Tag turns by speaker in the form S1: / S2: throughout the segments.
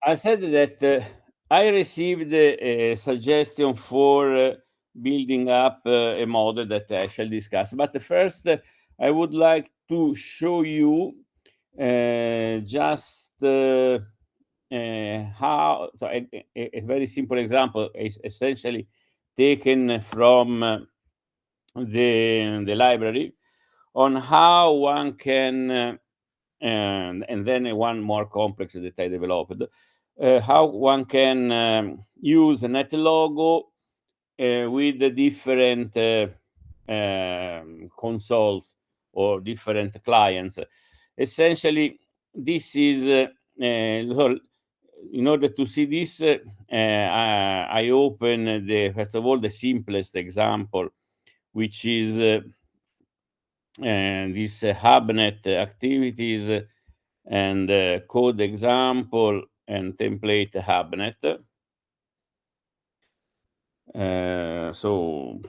S1: I said that I received a suggestion for building up a model that I shall discuss. But first, I would like to show you just how. So a very simple example is essentially taken from the library on how one can. And then one more complex that I developed, how one can use NetLogo with the different consoles or different clients. Essentially, this is, in order to see this, I open first of all, the simplest example, which is this HubNet activities and code example and template HubNet. So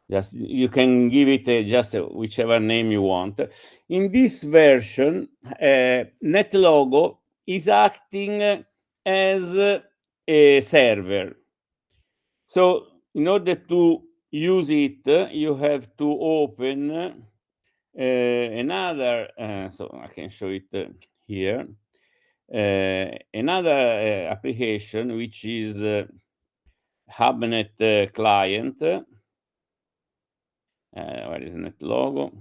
S1: just you can give it just whichever name you want. In this version, NetLogo is acting as a server. So in order to use it, you have to open another, so I can show it here, another application, which is HubNet client. Where is NetLogo?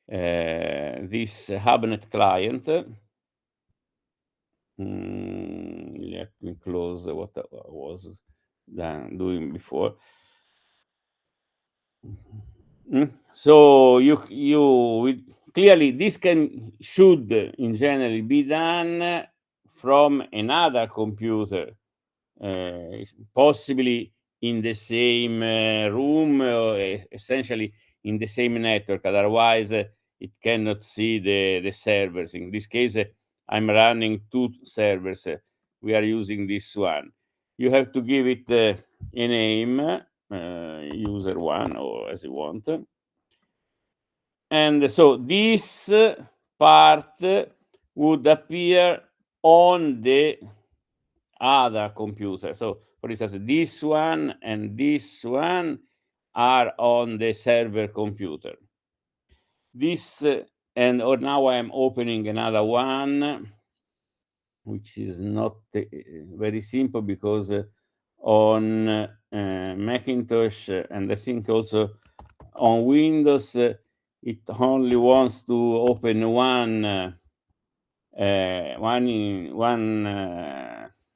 S1: This HubNet client. Let me close what I was doing before. So clearly this should in general be done from another computer, possibly in the same room, essentially in the same network. Otherwise, it cannot see the servers. In this case, I'm running 2 servers. We are using this one. You have to give it a name, user 1 or as you want. And so this part would appear on the other computer. So for instance, this one and this one are on the server computer. This or now I'm opening another one, which is not very simple because on Macintosh and I think also on Windows, it only wants to open one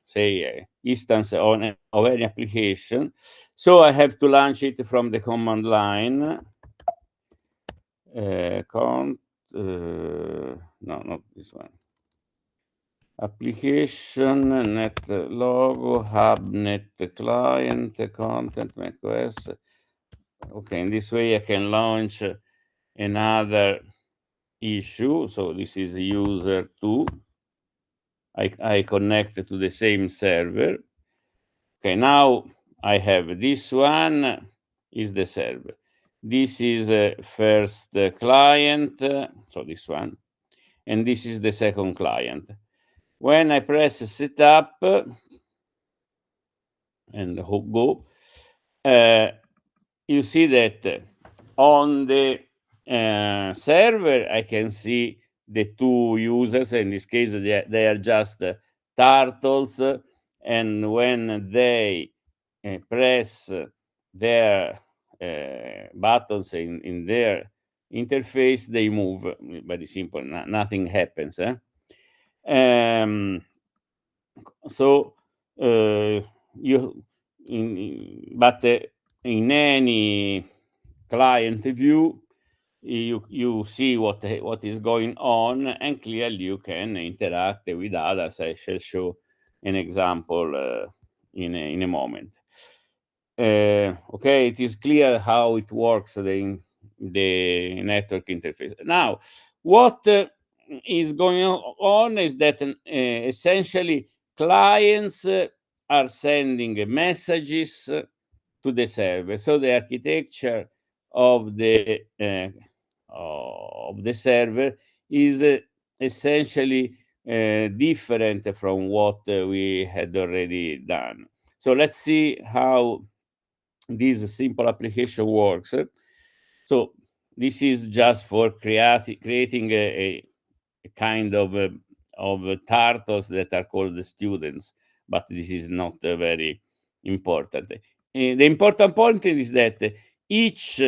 S1: say instance of any application. So I have to launch it from the command line. No, not this one. Application, NetLogo, HubNet client, content, macOS. Okay, in this way I can launch another issue. So this is user 2. I connect to the same server. Okay, now I have this one is the server. This is first client, so this one, and this is the second client. When I press setup and go, you see that on the server, I can see the 2 users. In this case, they are just turtles. And when they press their buttons in their interface, they move. Very simple. Nothing happens. So but in any client view, you see what is going on, and clearly you can interact with others. I shall show an example in a moment. Okay, it is clear how it works, the network interface. Now, what is going on is that essentially clients are sending messages to the server. So the architecture of the server is essentially different from what we had already done. So let's see how this simple application works. So this is just for creating a kind of turtles that are called the students, but this is not very important. The important point is that each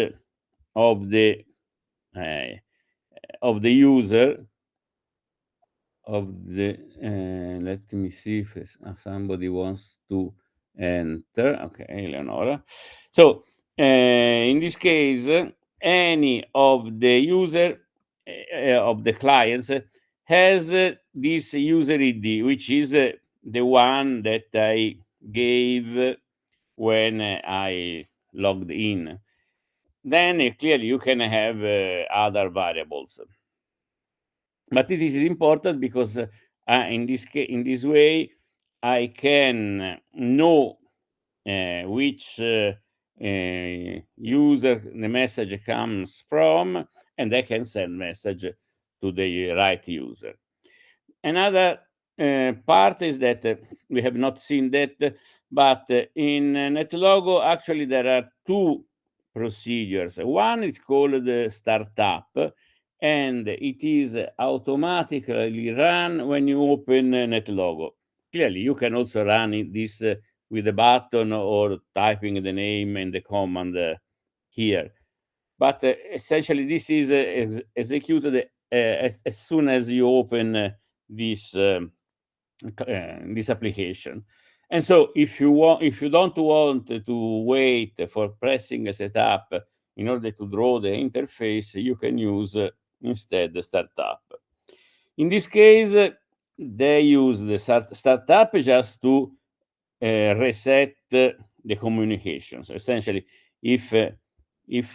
S1: of the user of the let me see if somebody wants to enter. Okay, Eleonora. So in this case, any of the user of the clients has this user ID, which is the one that I gave when I logged in. Then clearly you can have other variables, but it is important because in this way I can know which user the message comes from, and I can send message to the right user. Another part is that we have not seen that, but in NetLogo actually there are two procedures. One is called startup, and it is automatically run when you open NetLogo. Clearly, you can also run this with a button or typing the name and the command here. But essentially, this is executed as soon as you open this application. And so, if you don't want to wait for pressing a setup in order to draw the interface, you can use instead the startup. In this case, they use the startup just to reset the communications. Essentially, if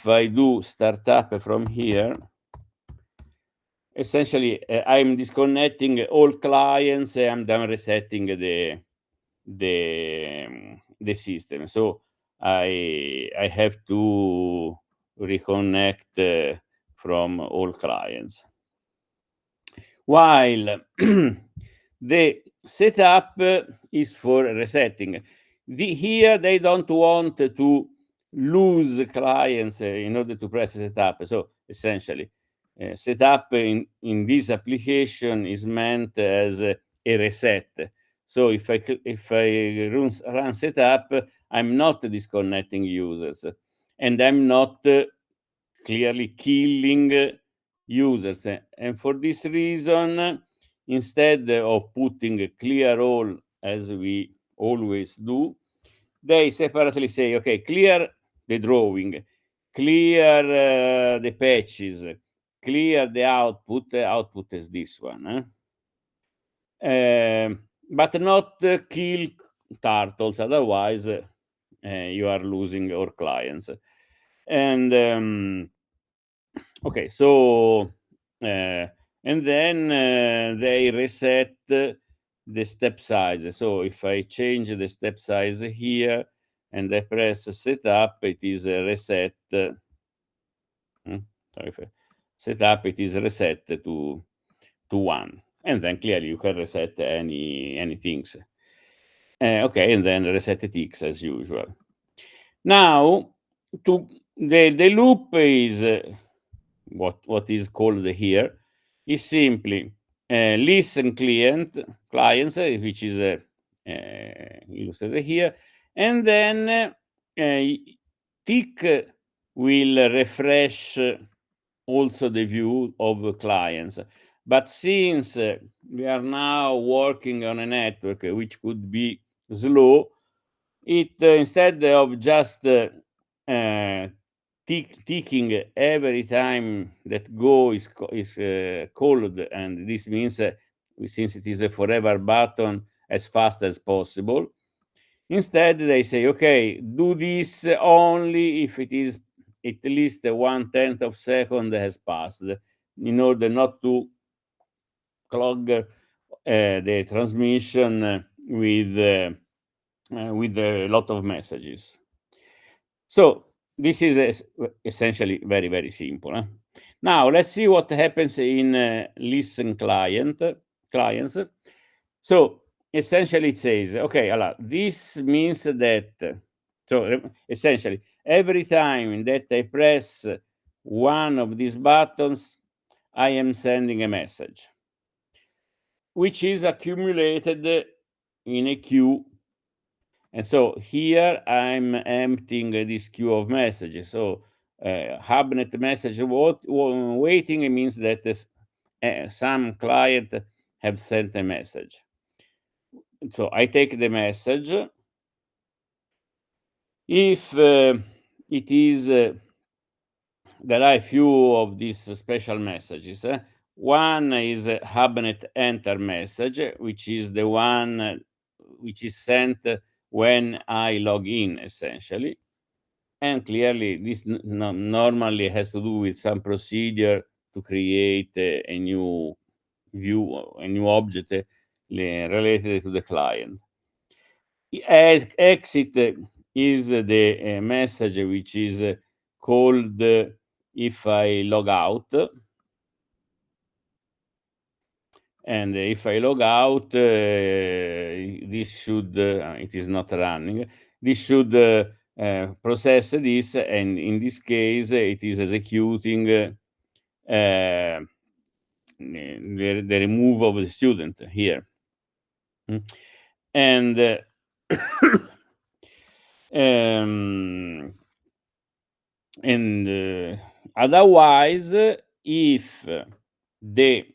S1: I do startup from here, essentially I'm disconnecting all clients and I'm resetting the system. So I have to reconnect from all clients. While the setup is for resetting. Here they don't want to lose clients in order to press setup. So essentially, setup in this application is meant as a reset. So if I run setup, I'm not disconnecting users, and I'm not clearly killing users. And for this reason, instead of putting a clear role as we always do, they separately say, okay, clear the drawing, clear the patches, clear the output. The output is this one. But not kill turtles, otherwise you are losing your clients. And okay, so and then they reset the step size. So if I change the step size here and I press setup, it is reset. Setup, it is reset to 1, and then clearly you can reset any things. Okay, and then reset ticks as usual. Now, the loop is what is called here is simply listen clients, which is illustrated here, and then tick will refresh also the view of clients. But since we are now working on a network which could be slow, it instead of just ticking every time that go is called, and this means since it is a forever button, as fast as possible. Instead, they say, okay, do this only if it is at least 1/10 of second has passed, in order not to clog the transmission with a lot of messages. So this is essentially very, very simple. Now let's see what happens in listen client. clients. So essentially it says, okay, this means that, so essentially every time that I press one of these buttons, I am sending a message, which is accumulated in a queue. And so here I'm emptying this queue of messages. So Hubnet message waiting means that some client have sent a message. So I take the message. If it is, there are a few of these special messages. One is a Hubnet enter message, which is the one which is sent when I log in, essentially. And clearly, this normally has to do with some procedure to create a new view, a new object related to the client. As exit is the message which is called if I log out. And if I log out, this should, it is not running, this should process this, and in this case, it is executing the remove of the student here. And otherwise, if the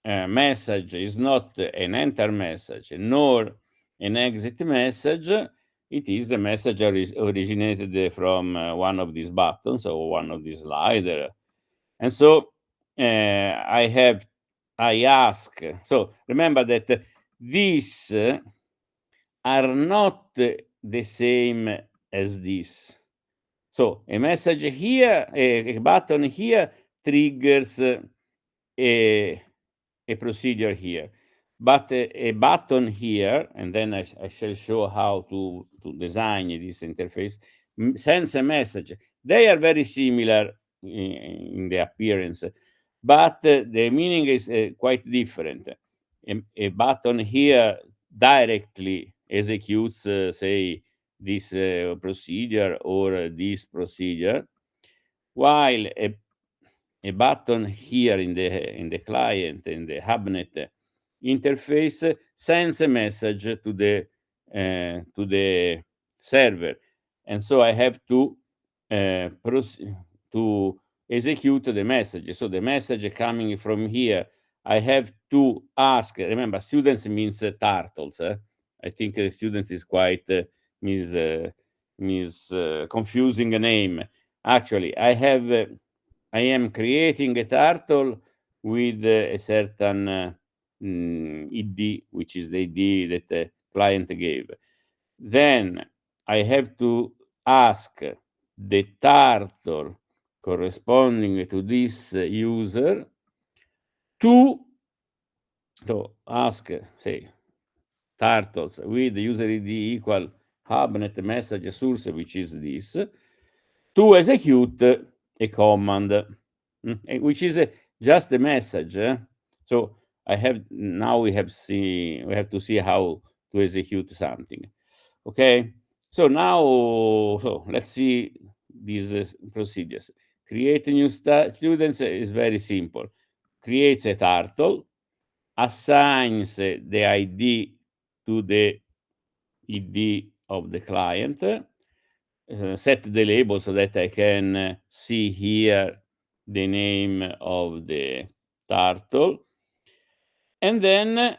S1: message is not an enter message nor an exit message, it is a message originated from one of these buttons or one of these slider. And so I ask, so remember that these are not the same as this. So a message here, a button here triggers a procedure here, but a button here, and then I shall show how to design this interface, sends a message. They are very similar in the appearance, but the meaning is quite different. A button here directly executes, say, this procedure or this procedure, while a button here in the client, in the Hubnet interface, sends a message to the server, and so I have to to execute the message. So the message coming from here, I have to ask. Remember, students means turtles. I think students is quite confusing name. Actually, I am creating a turtle with a certain ID, which is the ID that the client gave. Then I have to ask the turtle corresponding to this user to ask, say, turtles with user ID equal Hubnet message source, which is this, to execute a command, which is just a message. So I have now we have to see how to execute something. Okay, so now let's see these procedures. Create new students is very simple. Creates a turtle, assigns the ID to the ID of the client, set the label so that I can see here the name of the turtle. And then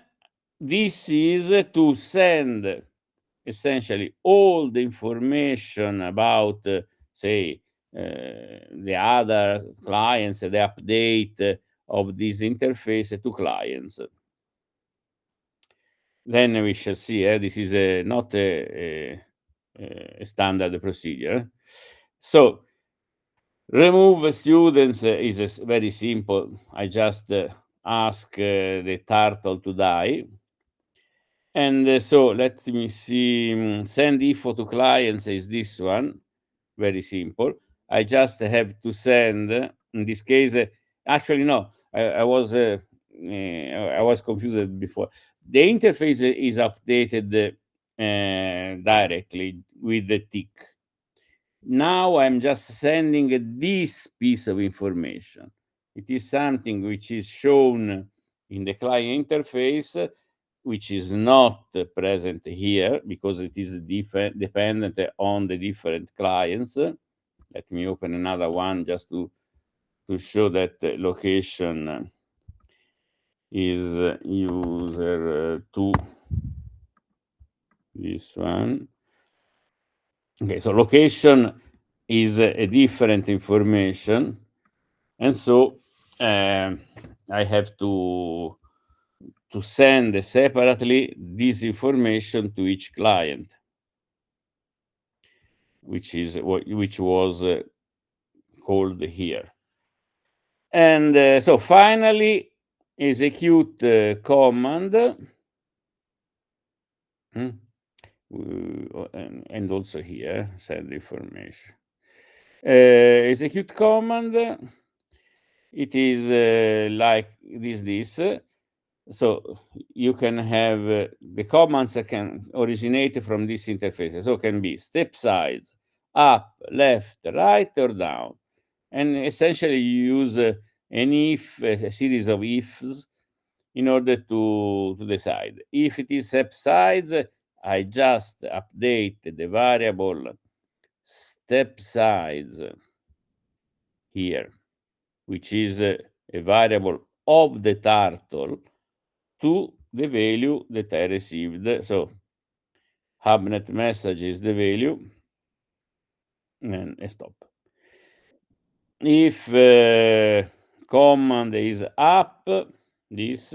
S1: this is to send essentially all the information about, say, the other clients, the update of this interface to clients. Then we shall see, this is not a standard procedure. So remove students is very simple. I just ask the turtle to die. And so let me see, send info to clients is this one, very simple. I just have to send, in this case, actually no, I was I was confused before. The interface is updated directly with the tick. Now I'm just sending this piece of information. It is something which is shown in the client interface, which is not present here because it is dependent on the different clients. Let me open another one just to show that location is user 2, this one. Okay, so location is a different information, and so I have to send separately this information to each client, which was called here. And so finally execute command and also here send information. Execute command, it is like this. So you can have the commands that can originate from this interface. So can be step size, up, left, right, or down. And essentially you use a series of ifs in order to decide. If it is step size, I just update the variable step size here, which is a variable of the turtle, to the value that I received. So hubnet message is the value, and stop. If command is up, this,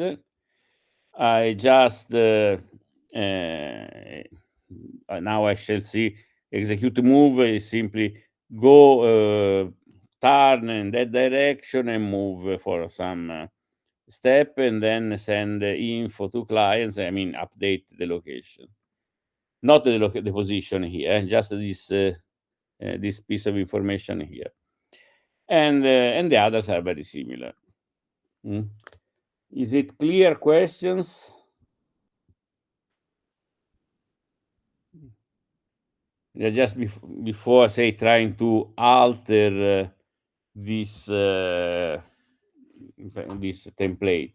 S1: I just now I shall see execute move is simply go turn in that direction and move for some step, and then send info to clients. I mean, update the location, not the position here, just this piece of information here, and the others are very similar. Is it clear? Questions? Just before, say, trying to alter this template.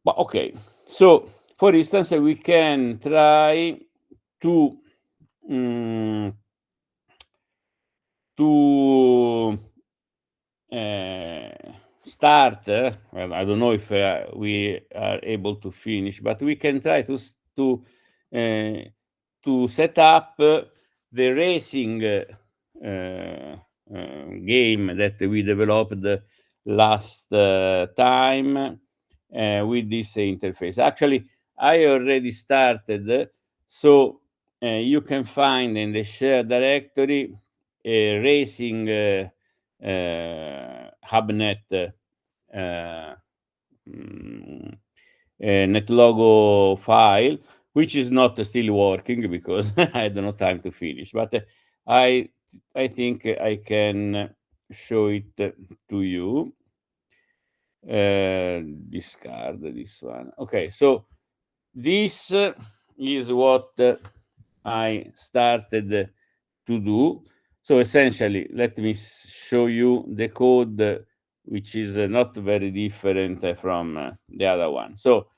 S1: But okay, so for instance, we can try to start. Well, I don't know if we are able to finish, but we can try to set up the racing game that we developed last time with this interface. Actually, I already started, so you can find in the shared directory a racing hubnet NetLogo file, which is not still working because I don't have time to finish. But I think I can show it to you. Discard this one. Okay, so this is what I started to do. So essentially, let me show you the code, which is not very different from the other one. So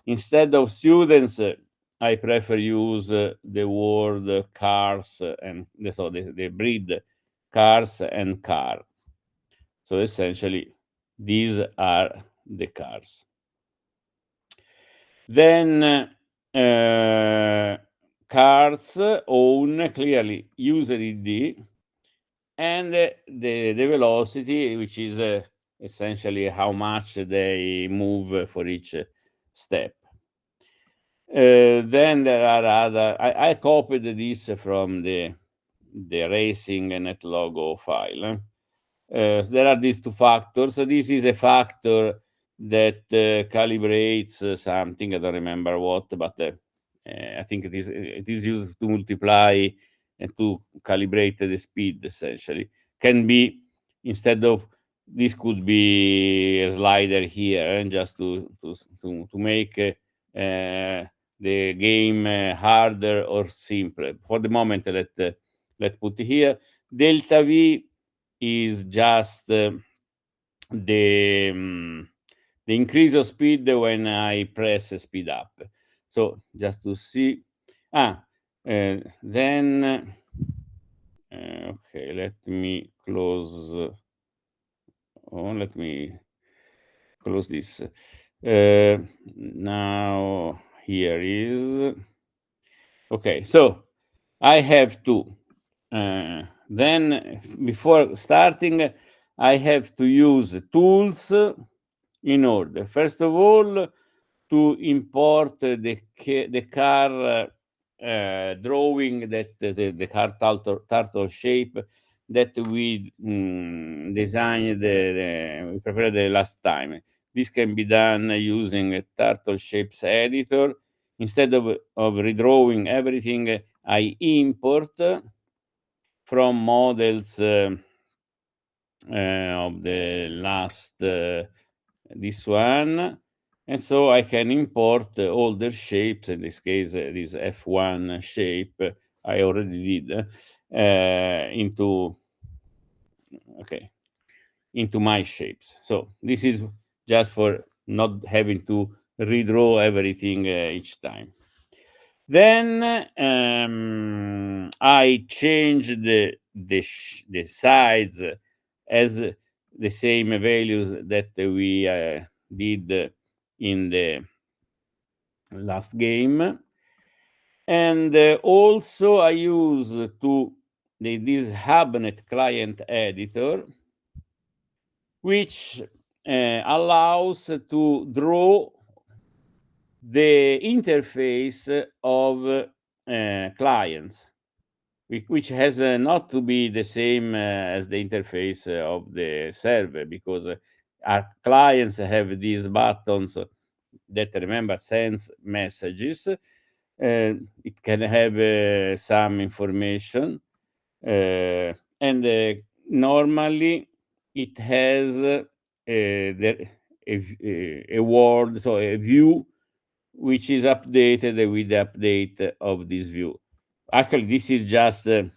S1: instead of students, I prefer use the word cars and the breed cars and car. So essentially, these are the cars. Then cars own clearly user ID and the velocity, which is essentially how much they move for each step. Then there are other. I copied this from the racing NetLogo file. There are these two factors. So this is a factor that calibrates something. I don't remember what, but I think it is used to multiply and to calibrate the speed. Essentially, can be, instead of this could be a slider here, and just to make the game harder or simpler. For the moment, let's put here. Delta V is just the increase of speed when I press speed up. So just to see, then okay, let me close. Let me close this. Now here is okay. So I have to then before starting, I have to use tools in order. First of all, to import the car drawing, that the car turtle shape that we designed, we prepared the last time. This can be done using a turtle shapes editor. Instead of redrawing everything, I import from models of the last this one, and so I can import all the shapes. In this case, this F1 shape I already did into my shapes. So this is just for not having to redraw everything each time. Then I change the sides as the same values that we did in the last game. And also I use this HubNet client editor, which allows to draw the interface of clients, which has not to be the same as the interface of the server, because our clients have these buttons that, remember, sends messages. It can have some information, and normally it has a word, so a view, which is updated with the update of this view. Actually, this is just a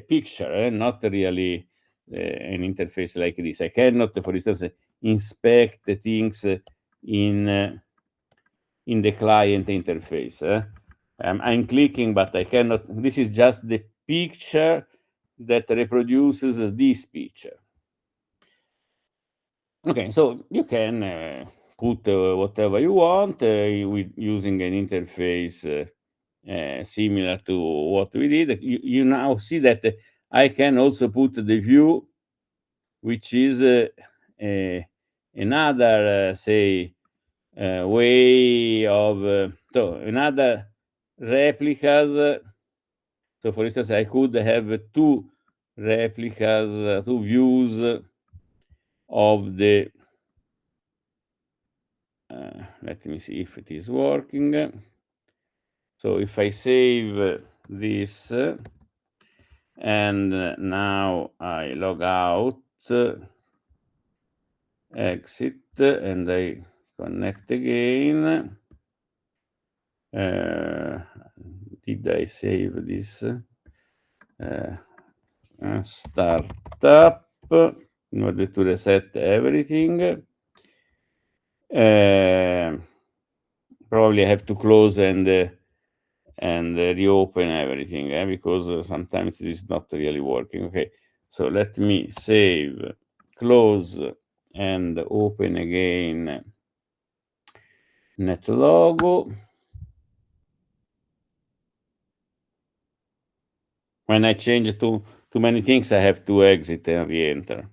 S1: picture, not really an interface like this. I cannot, for instance, inspect things in the client interface. I'm clicking, but I cannot. This is just the picture that reproduces this picture. Okay, so you can put whatever you want with using an interface similar to what we did. You now see that I can also put the view, which is another, say, way of so another replicas. So, for instance, I could have two replicas, two views of the. Let me see if it is working. So if I save this and now I log out, exit, and I connect again. Did I save this? Startup in order to reset everything. Probably I have to close and reopen everything because sometimes it is not really working. Okay, so let me save, close, and open again NetLogo. When I change too many things, I have to exit and re-enter.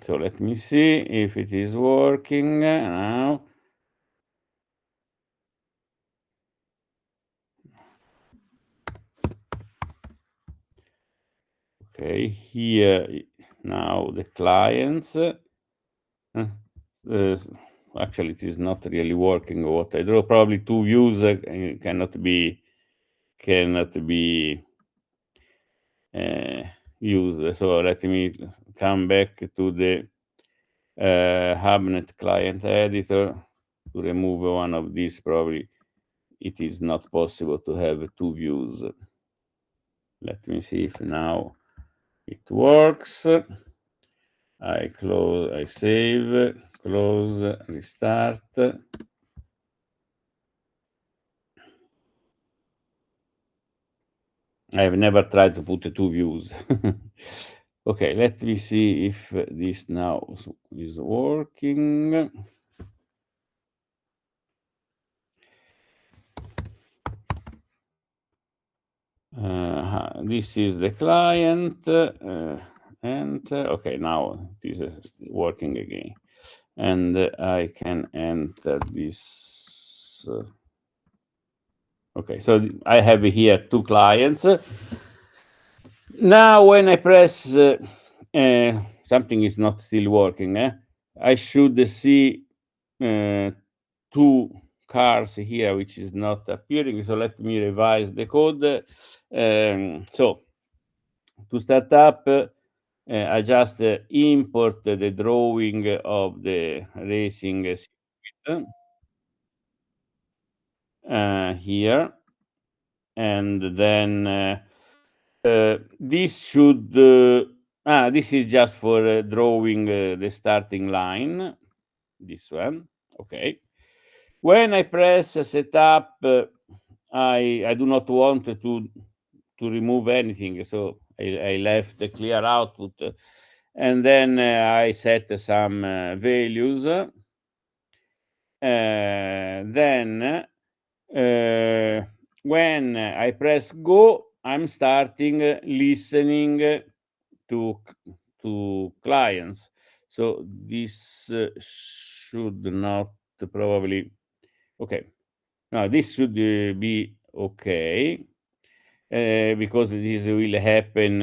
S1: So let me see if it is working now. Okay, here now the clients. Actually, it is not really working what I draw. Probably two views cannot be used. So let me come back to the Hubnet client editor to remove one of these. Probably it is not possible to have two views. Let me see if now it works. I close, I save, close, restart. I have never tried to put two views. Okay, let me see if this now is working. This is the client, enter. Okay, now this is working again. And I can enter this. Okay, so I have here two clients. Now when I press something is not still working, I should see two cars here which is not appearing. So let me revise the code. So to start up, I just import the drawing of the racing circuit here, and then this should this is just for drawing the starting line, this one. Okay, when I press setup, I do not want to remove anything, so I left the clear output, and then I set some values. Then when I press go, I'm starting listening to clients. So this should not probably okay. Now this should be okay. Because this will happen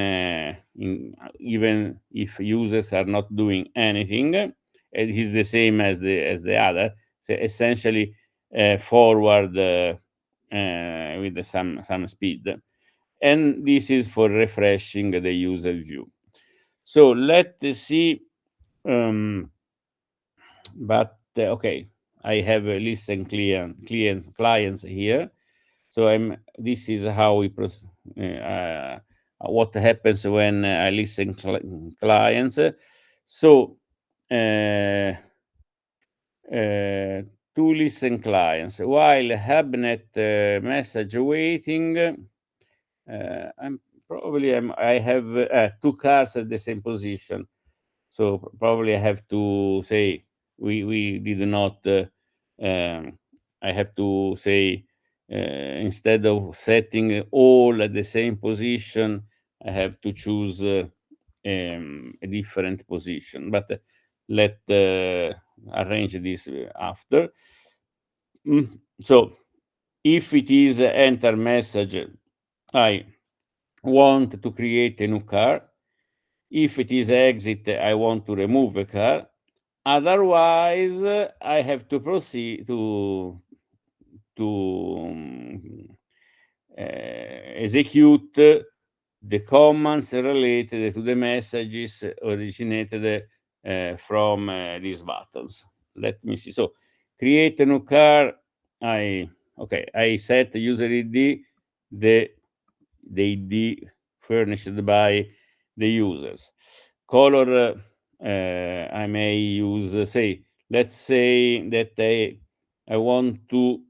S1: even if users are not doing anything. It is the same as the other. So essentially forward with some speed. And this is for refreshing the user view. So let's see. But okay, I have a listen clients here. So this is how we what happens when I listen clients. So to listen clients while Hubnet message waiting. I have two cars at the same position. So probably I have to say we did not. I have to say instead of setting all at the same position, I have to choose a different position. But let arrange this after. So if it is enter message, I want to create a new car. If it is exit, I want to remove a car. Otherwise, I have to proceed to execute the commands related to the messages originated from these buttons. Let me see. So create a new car. I set user ID, the ID furnished by the users. Color, I may use, let's say that I want to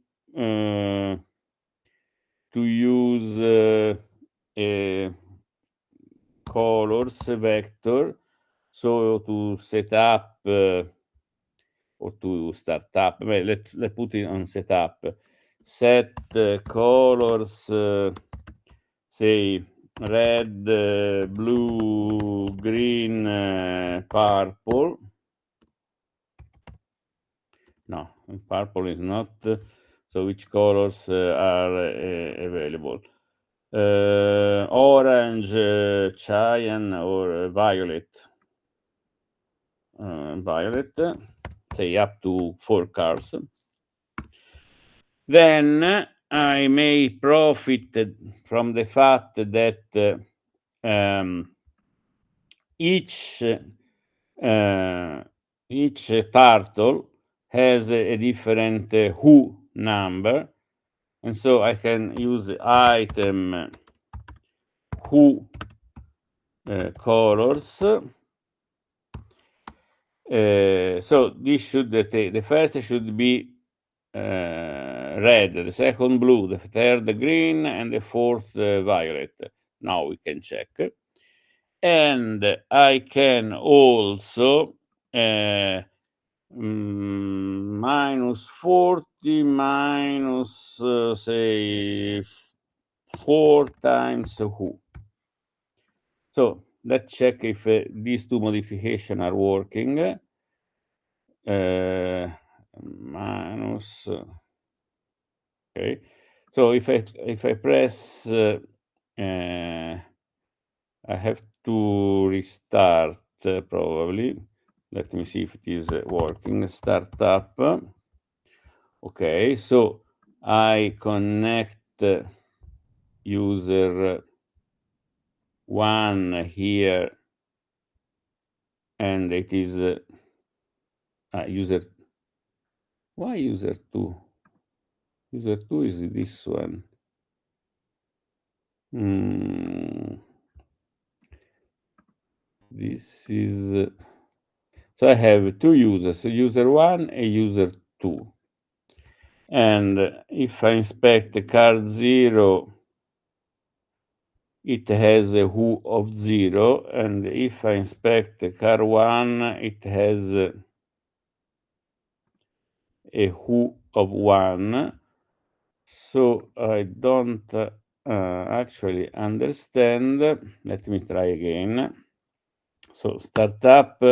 S1: use a colors vector. So to set up or to start up, let's put it on setup. Set colors, say red, blue, green, purple. No, purple is not. So which colors are available? Orange, cyan, or violet. Violet, say up to 4 cars. Then I may profit from the fact that each turtle has a different who number, and so I can use item who colors. So this should the first should be red, the second blue, the third green, and the fourth violet. Now we can check. And I can also minus 40 minus say 4 times who. So let's check if these two modifications are working. Minus. Okay. So if I press, I have to restart probably. Let me see if it is working. Startup. Okay. So I connect user 1 here, and it is user. Why user 2? User 2 is this one. This is so I have two users, user 1 and user 2. And if I inspect card 0, it has a who of 0, and if I inspect card 1, it has a who of 1. So I don't actually understand. Let me try again. So startup,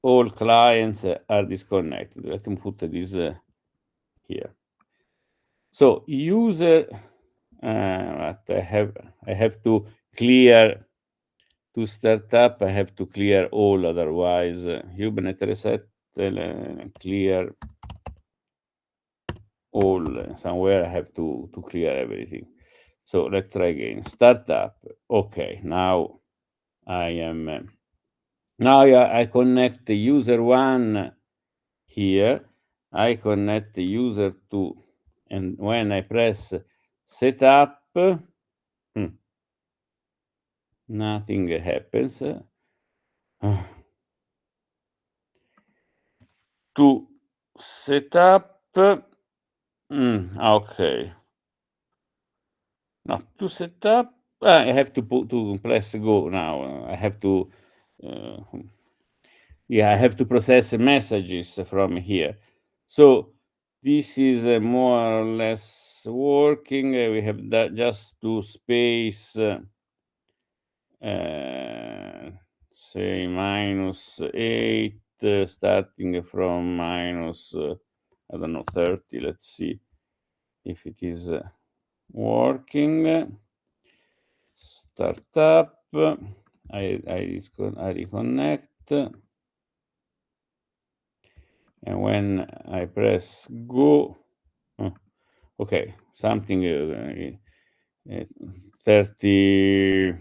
S1: all clients are disconnected. Let me put this here. So user, I have to clear to start up. I have to clear all, otherwise Hibernate reset clear all. Somewhere I have to clear everything. So let's try again. Startup. Okay, now I am. Now I connect the user 1 here. I connect the user 2, and when I press setup, nothing happens. To set up, okay. Now to set up, I have to press go now. I have to, I have to process messages from here. So this is more or less working. We have just to space, say -8, starting from minus, I don't know, 30. Let's see if it is working. Startup. I reconnect. And when I press go, okay, something 30,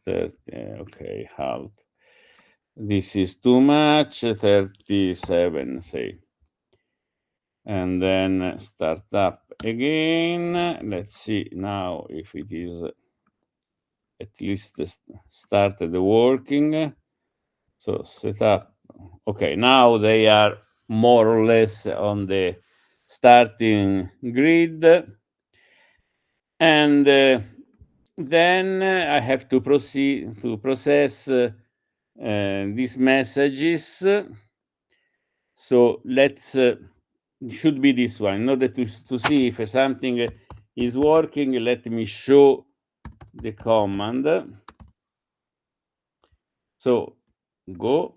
S1: 30, okay, half. This is too much, 37, say. And then start up again. Let's see now if it is at least started working. So set up. Okay, now they are more or less on the starting grid. And then I have to proceed to process these messages. So let's, should be this one. In order to see if something is working, let me show the command. So go.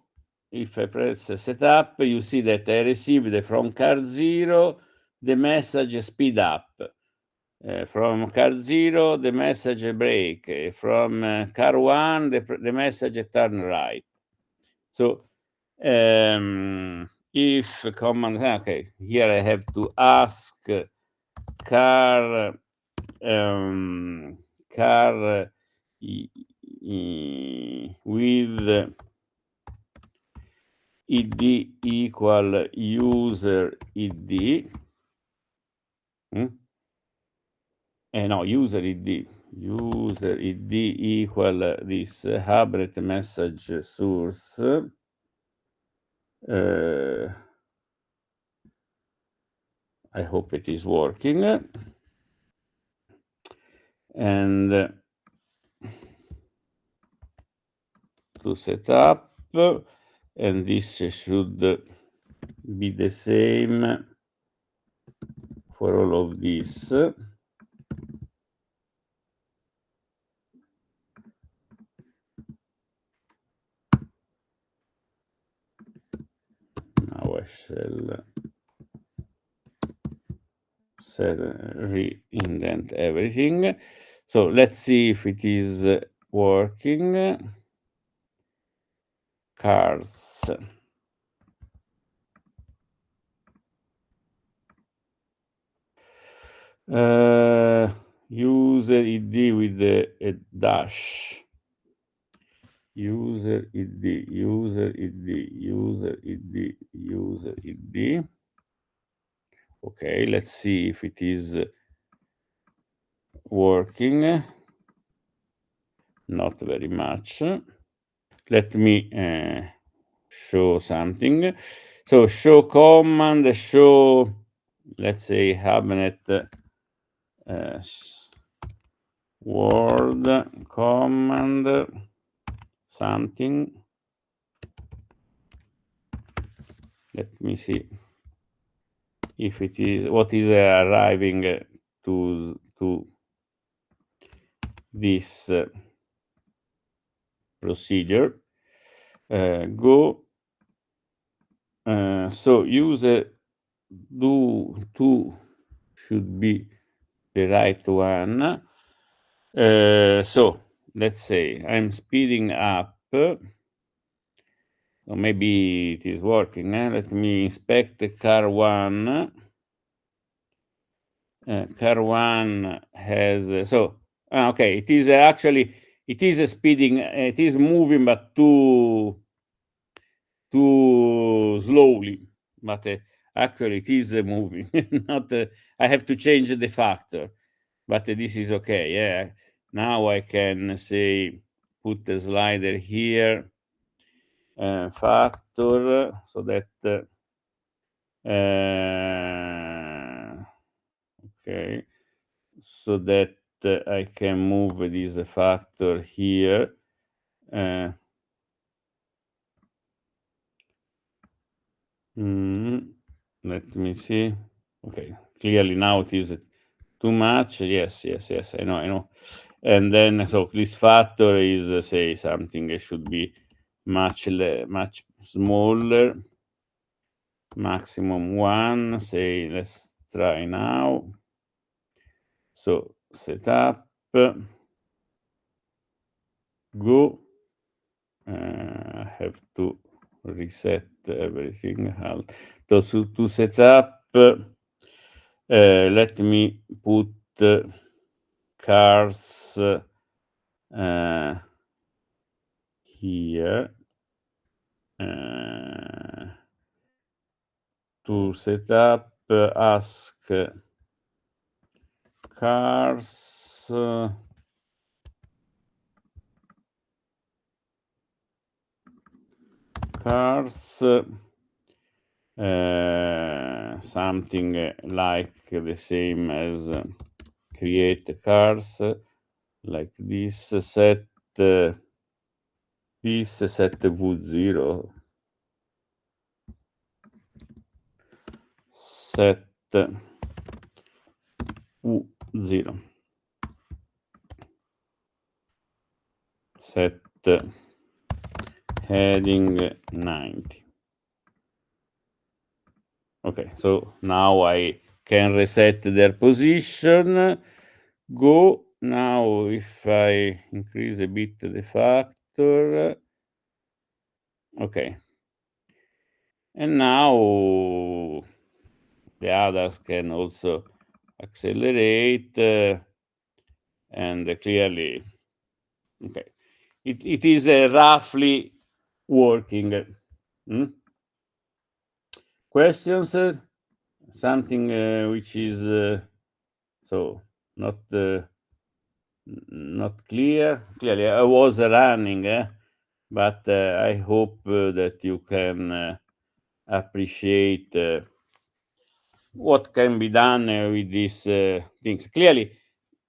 S1: If I press setup, you see that I received from card 0 the message speed up. From card 0, the message break. From card 1, the message turn right. So if command, okay, here I have to ask car with id equal user id. No, user id equal this Hubret message source. I hope it is working. And to set up, and this should be the same for all of this. Now I shall re-indent everything. So let's see if it is working. Cars. User id with a dash. User id, user id, user id, user id. Okay, let's see if it is working. Not very much. Let me show something. So show command, show, let's say Hubnet word command something. Let me see if it is what is arriving to this procedure. Go. So user do to should be the right one. So let's say I'm speeding up. Or maybe it is working. Let me inspect the car one. Car one has okay. It is actually speeding. It is moving, but too slowly. But actually, it is moving. Not. I have to change the factor, but this is okay. Yeah. Now I can say put the slider here. Factor so that okay, so that I can move this factor here. Let me see. Okay, clearly now it is too much. Yes, I know. And then so this factor is say something that should be much smaller. Maximum 1. Say let's try now. So set up, go. I have to reset everything. So to set up, let me put cars here. To set up, ask cars something like the same as create cars, like this. Set this set v0, set v0, set heading 90. Okay, so now I can reset their position. Go. Now if I increase a bit the factor, okay, and now the others can also accelerate, and clearly, okay, it is roughly working. Questions? Something which is so not clear. Clearly, I was running, but I hope that you can appreciate what can be done with these things. Clearly,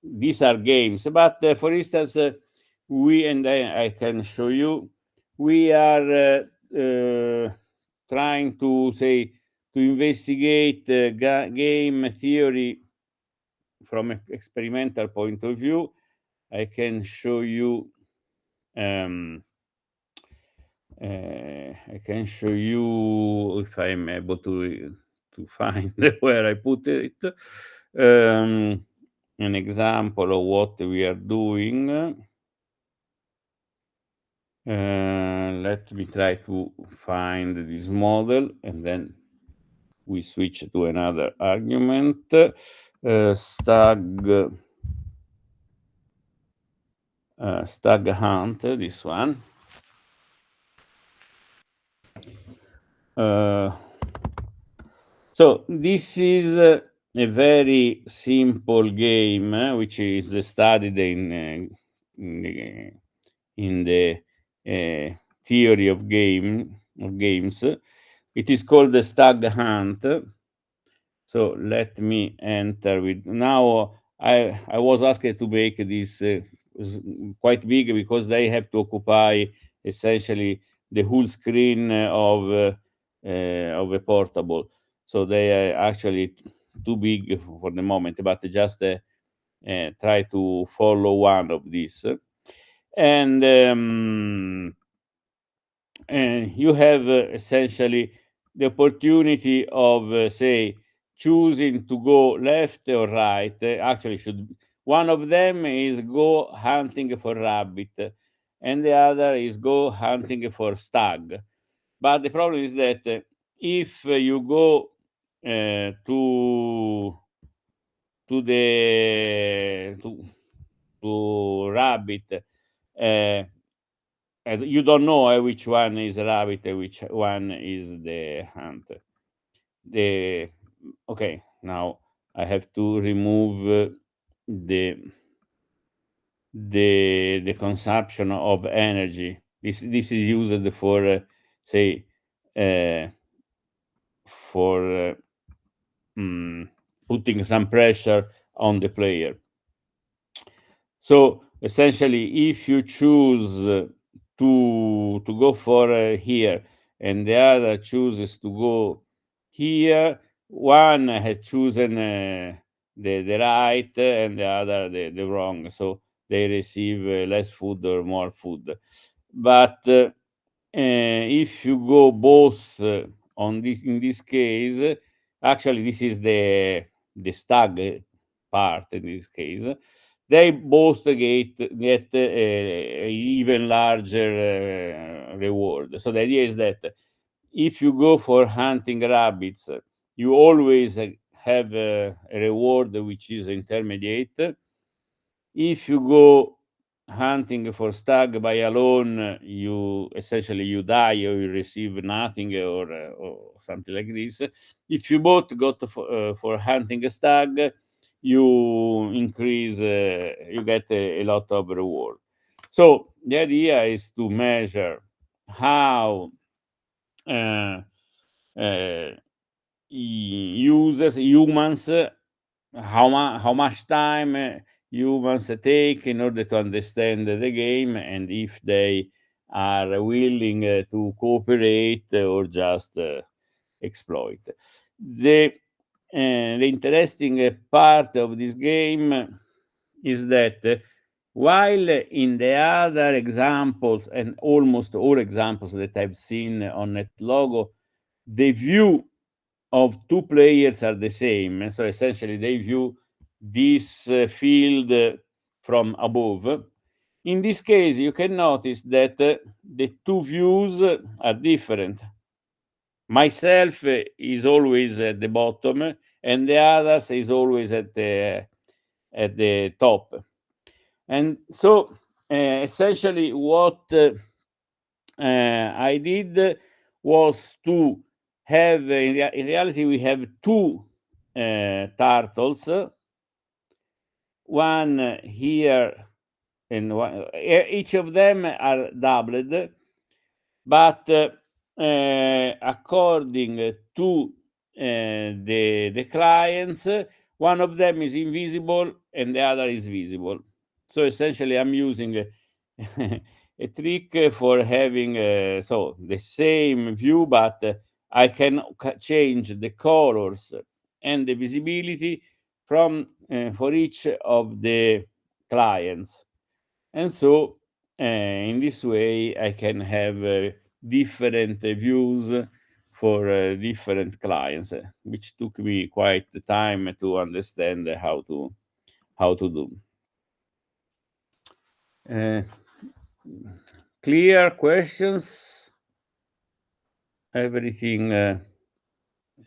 S1: these are games, but for instance, I can show you, we are trying to investigate game theory from an experimental point of view. I can show you I can show you if I'm able to find where I put it. An example of what we are doing. Let me try to find this model, and then we switch to another argument. Stag hunt, this one. So this is a very simple game which is studied in the theory of games. It is called the stag hunt. So let me enter with now. I was asked to make this quite big because they have to occupy essentially the whole screen of a portable. So they are actually too big for the moment, but just try to follow one of these. And you have essentially the opportunity of, say, choosing to go left or right. Actually, one of them is go hunting for rabbit, and the other is go hunting for stag. But the problem is that if you go to rabbit, you don't know which one is rabbit and which one is the hunter. Okay, now I have to remove the consumption of energy. This is used for say for putting some pressure on the player. So essentially, if you choose to go for here, and the other chooses to go here, one has chosen the right and the other the wrong. So they receive less food or more food. But if you go both on this, in this case, actually this is the stag part in this case. They both get a even larger reward. So the idea is that if you go for hunting rabbits, you always have a reward which is intermediate. If you go hunting for stag by alone, you essentially you die or you receive nothing or something like this. If you both go for hunting a stag, you increase, you get a lot of reward. So the idea is to measure how humans, how much time humans take in order to understand the game, and if they are willing to cooperate or just exploit. The interesting part of this game is that while in the other examples, and almost all examples that I've seen on NetLogo, the view of two players are the same. So essentially, they view this field from above. In this case, you can notice that the two views are different. Myself is always at the bottom, and the others is always at the top. And so essentially what I did was to have, in reality, we have two turtles, one here and one, each of them are doubled, but according to the clients, one of them is invisible and the other is visible. So essentially, I'm using a trick for having so the same view, but I can change the colors and the visibility from for each of the clients, and so in this way I can have different views for different clients, which took me quite the time to understand how to do. Clear questions? Everything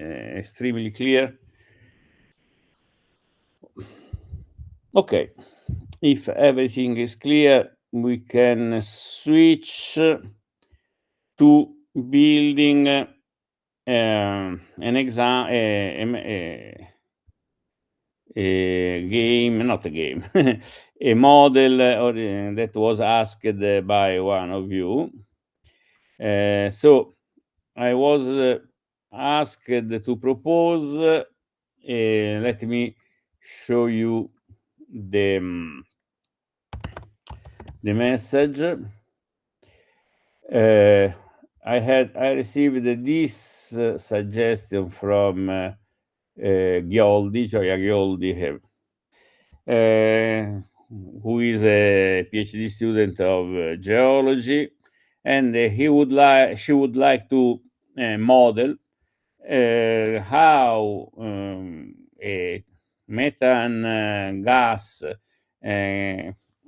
S1: extremely clear? Okay, if everything is clear, we can switch to building an exam, a game, not a game, a model that was asked by one of you. So I was asked to propose. Let me show you the message. I received this suggestion from Ghioldi, Gioia Ghioldi, who is a PhD student of geology, and she would like to model how a methane gas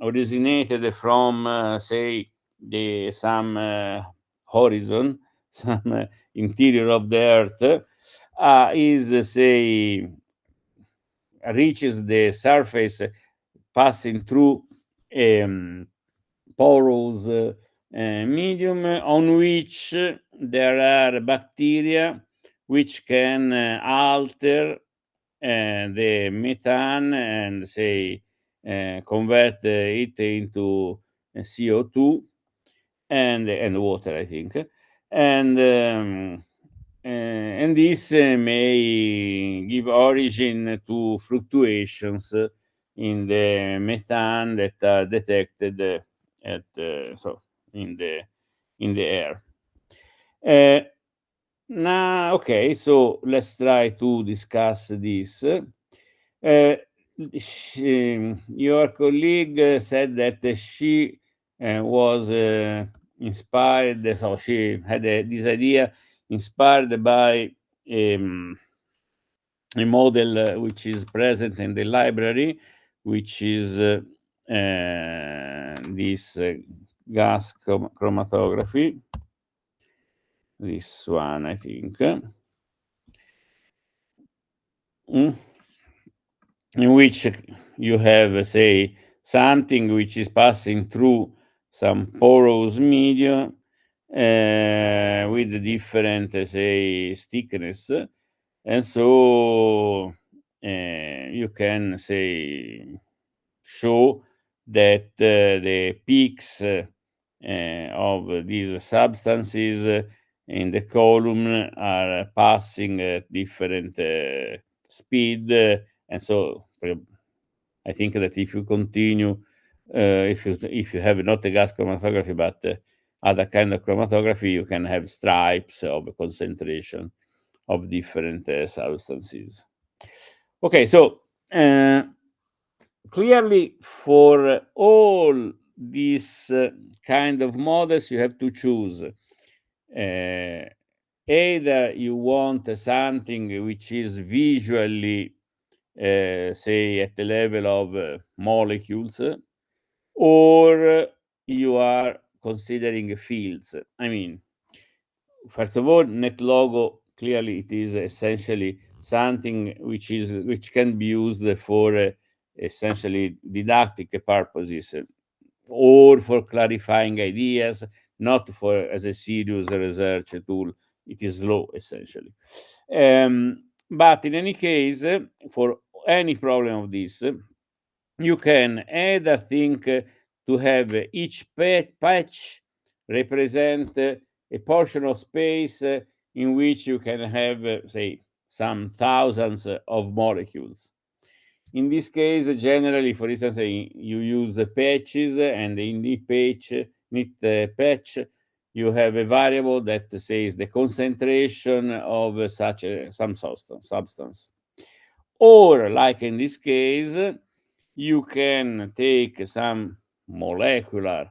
S1: originated from, say, some horizon, some interior of the Earth, is, say, reaches the surface passing through porous medium on which there are bacteria which can alter the methane and, say, convert it into CO2 and water, I think, and this may give origin to fluctuations in the methane that are detected at so in the air. Now, okay, so let's try to discuss this. Your colleague said that she was inspired, so she had this idea inspired by a model which is present in the library, which is this gas chromatography, this one, I think, in which you have, say, something which is passing through some porous medium with different, say, thickness, and so you can, say, show that the peaks of these substances in the column are passing at different speed, and so I think that if you continue, if you have not a gas chromatography but other kind of chromatography, you can have stripes of concentration of different substances. Okay, so clearly for all these kind of models, you have to choose either you want something which is visually, say, at the level of molecules, or you are considering fields. I mean, first of all, NetLogo, clearly it is essentially something which can be used for essentially didactic purposes. or for clarifying ideas, not for as a serious research tool. It is slow, essentially. But in any case, for any problem of this, you can either think to have each patch represent a portion of space in which you can have, say, some thousands of molecules. In this case, generally, for instance, you use the patches, and in the patch, you have a variable that says the concentration of such some substance. Or, like in this case, you can take some molecular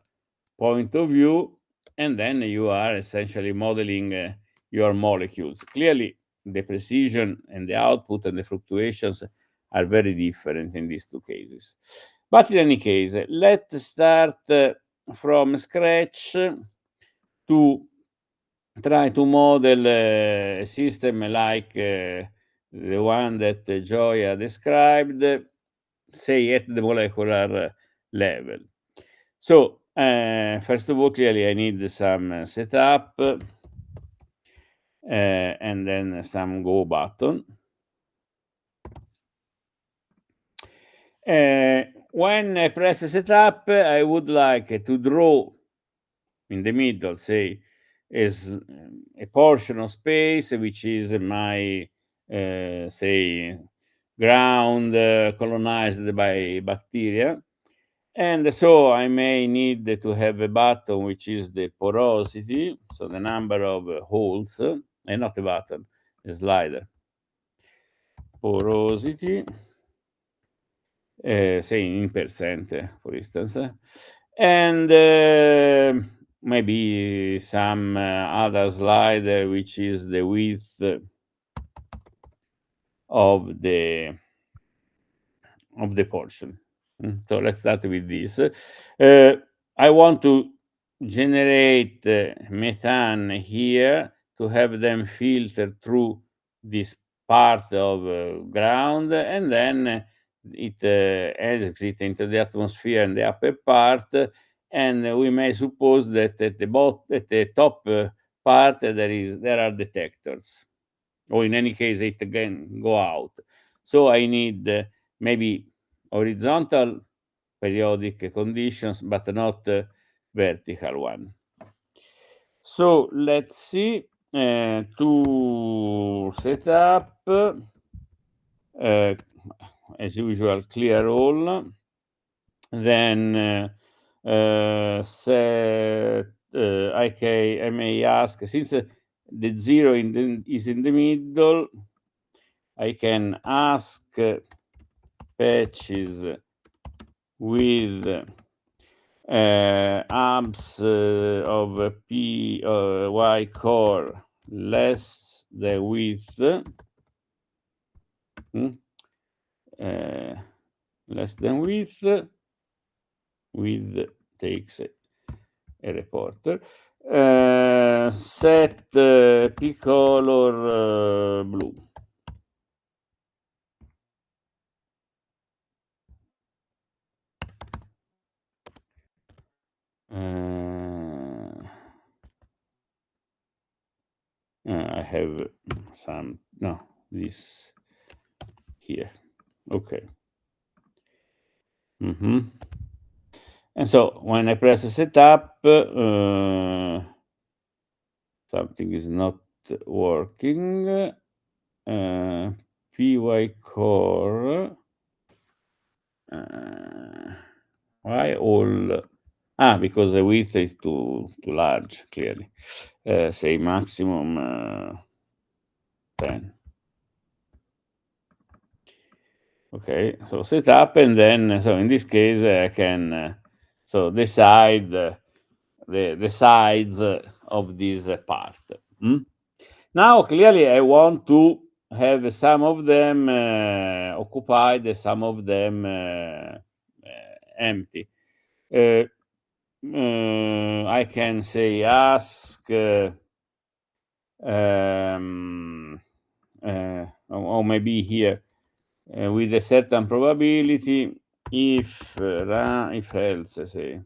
S1: point of view, and then you are essentially modeling your molecules. Clearly, the precision and the output and the fluctuations are very different in these two cases. But in any case, let's start from scratch to try to model a system like the one that Gioia described, say at the molecular level. So, first of all, clearly I need some setup and then some go button. When I press setup, I would like to draw in the middle, say, is a portion of space which is my, say, ground colonized by bacteria. And so I may need to have a button which is the porosity, so the number of holes, and not a button, a slider. Porosity, say in percent, for instance, and maybe some other slider which is the width of the portion. So let's start with this. I want to generate methane here to have them filter through this part of ground, and then it exits into the atmosphere in the upper part, and we may suppose that at the top part there are detectors, or in any case it can go out. So I need maybe horizontal periodic conditions, but not vertical one. So let's see, to set up, as usual, clear all, then set, I may ask, since the 0 is in the middle, I can ask patches with amps of p y core less the width, less than width takes a reporter, set p color blue. I have some, no, this here. Okay. And so when I press setup, something is not working. Py core. Why all? Because the width is too large, clearly. Say maximum 10. Okay, so set up, and then, so in this case, I can so decide the sides of this part. Now, clearly, I want to have some of them occupied, some of them empty. I can say ask, or maybe here, with a certain probability, if else, say,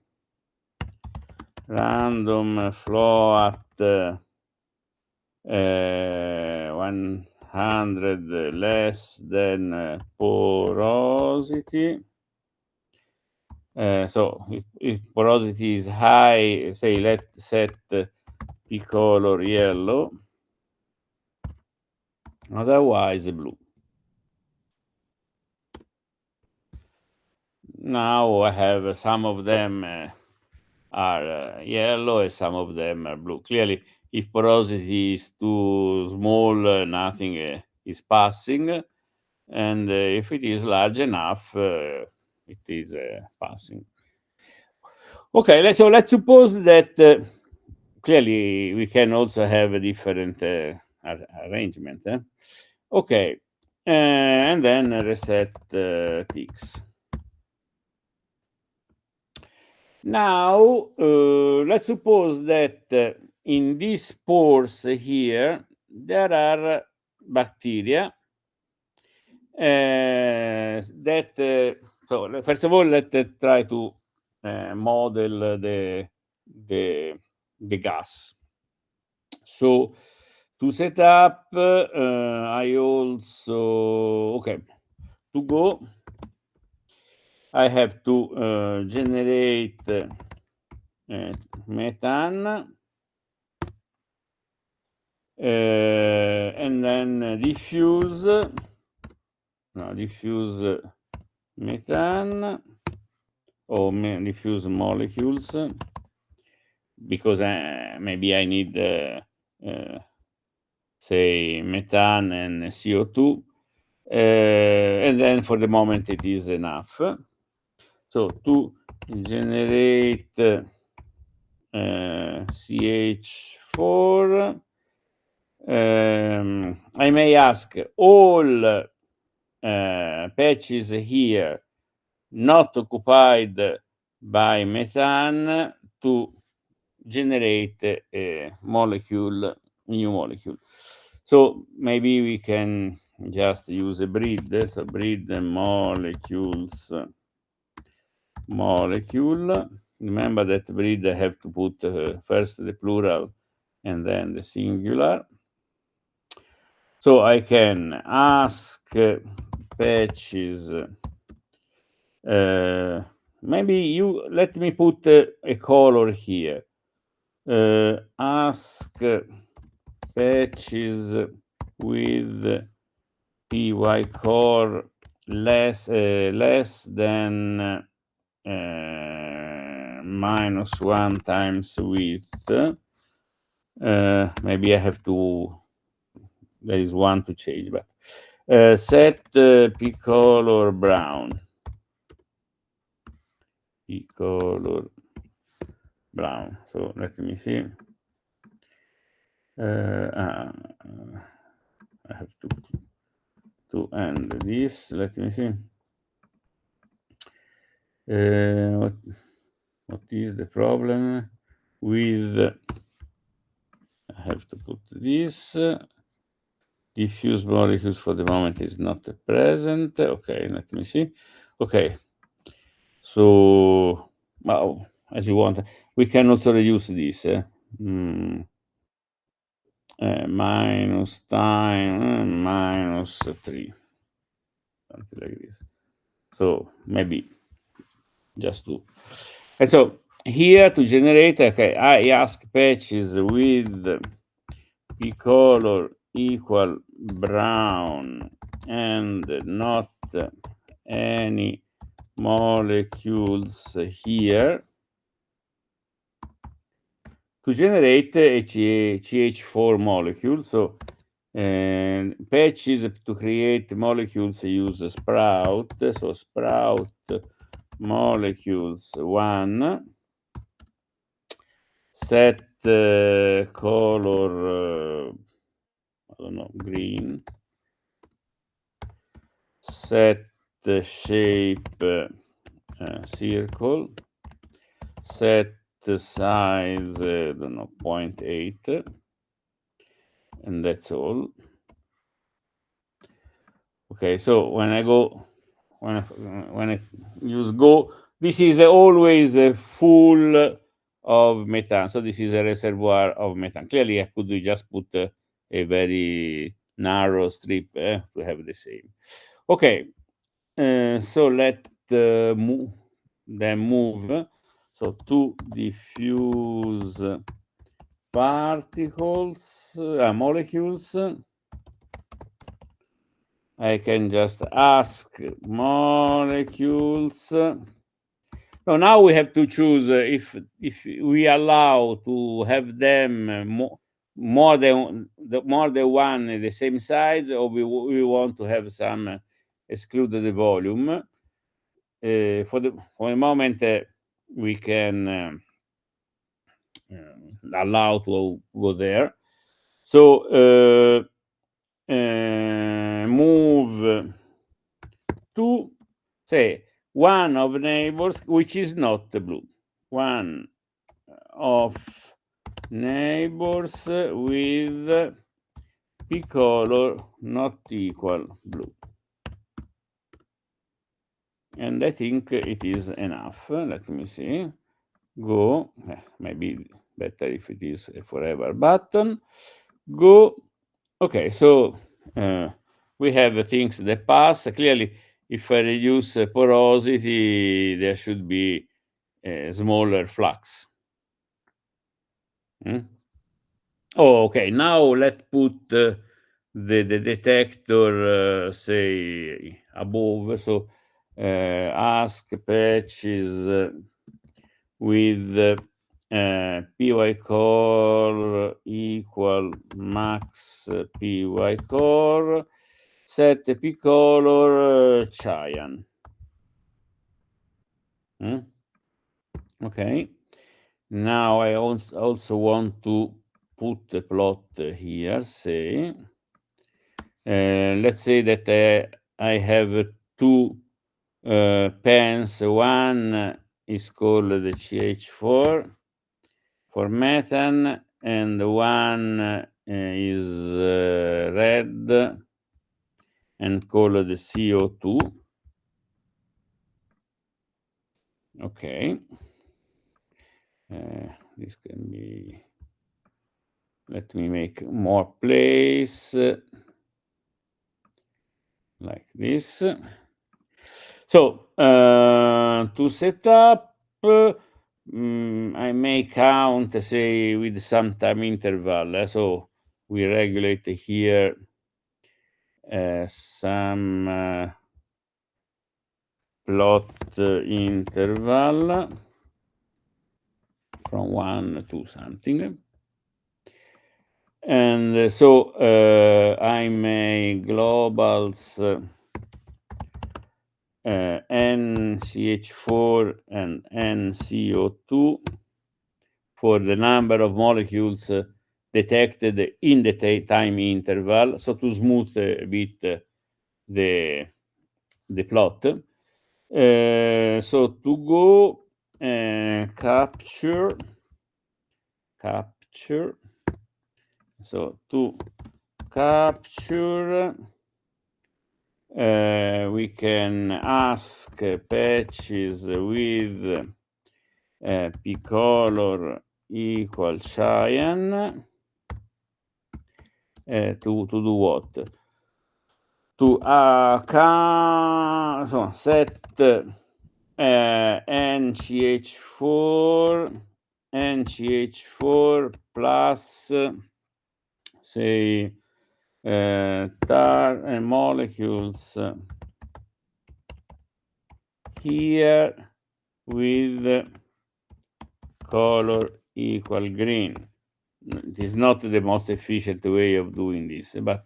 S1: random float 100 less than porosity. So if porosity is high, say let's set p color yellow, otherwise blue. Now I have some of them are yellow and some of them are blue. Clearly, if porosity is too small, nothing is passing, and if it is large enough, it is passing. Okay, so let's suppose that clearly we can also have a different arrangement. Okay, and then reset ticks. Now, let's suppose that in these pores here, there are bacteria that, so first of all, let's try to model the gas. So to set up, I also, okay, to go, I have to generate methane, and then diffuse methane or diffuse molecules, because maybe I need say methane and CO2, and then for the moment it is enough. So to generate CH4, I may ask all patches here not occupied by methane to generate a molecule, new molecule. So maybe we can just use a breed. So breed molecules, molecule. Remember that breed I have to put first the plural and then the singular. So I can ask patches, maybe you let me put a color here. Ask patches with py core less than -1 times width. Maybe I have to, there is one to change, but set p color brown. P color brown. So let me see. I have to end this. Let me see. What is the problem with? I have to put this. Diffuse molecules for the moment is not present. Okay, let me see. Okay, so well, as you want, we can also reduce this. Minus time -3, something like this. So maybe just 2. And so here to generate, okay, I ask patches with p color equal brown and not any molecules here to generate a CH4 molecule. So patches to create molecules use sprout. So sprout molecules 1, set color, I don't know, green, set shape circle, set size, I don't know, 0.8, and that's all. Okay, so when I go, when I use go, this is always a full of methane. So this is a reservoir of methane. Clearly, I could just put a very narrow strip to have the same. Okay, so let move. So to diffuse particles, molecules, I can just ask molecules. So now we have to choose if we allow to have them more than one the same size, or we want to have some excluded volume. For the moment, we can allow to go there. So move to, say, one of neighbors which is not blue. One of neighbors with p color not equal blue. And I think it is enough. Let me see. Go. Maybe better if it is a forever button. Go. Okay, so we have things that pass. Clearly, if I reduce porosity, there should be a smaller flux. Oh, okay. Now let's put the detector, say, above. So ask patches with py core equal max py core, set p color cyan. Okay. Now I also want to put the plot here, say. Let's say that I have two pens. One is called the CH4 for methane, and one is red and called the CO2. Okay. This can be, let me make more place like this. So to set up, I may count, say, with some time interval. So we regulate here some plot interval from 1 to something. And so I may globals NCH4 and NCO2 for the number of molecules detected in the time interval, so to smooth a bit the plot. So to go capture, so to capture, we can ask patches with p color equal cyan to do what? To so set NCH4 plus, say, molecules here with color equal green. It is not the most efficient way of doing this, but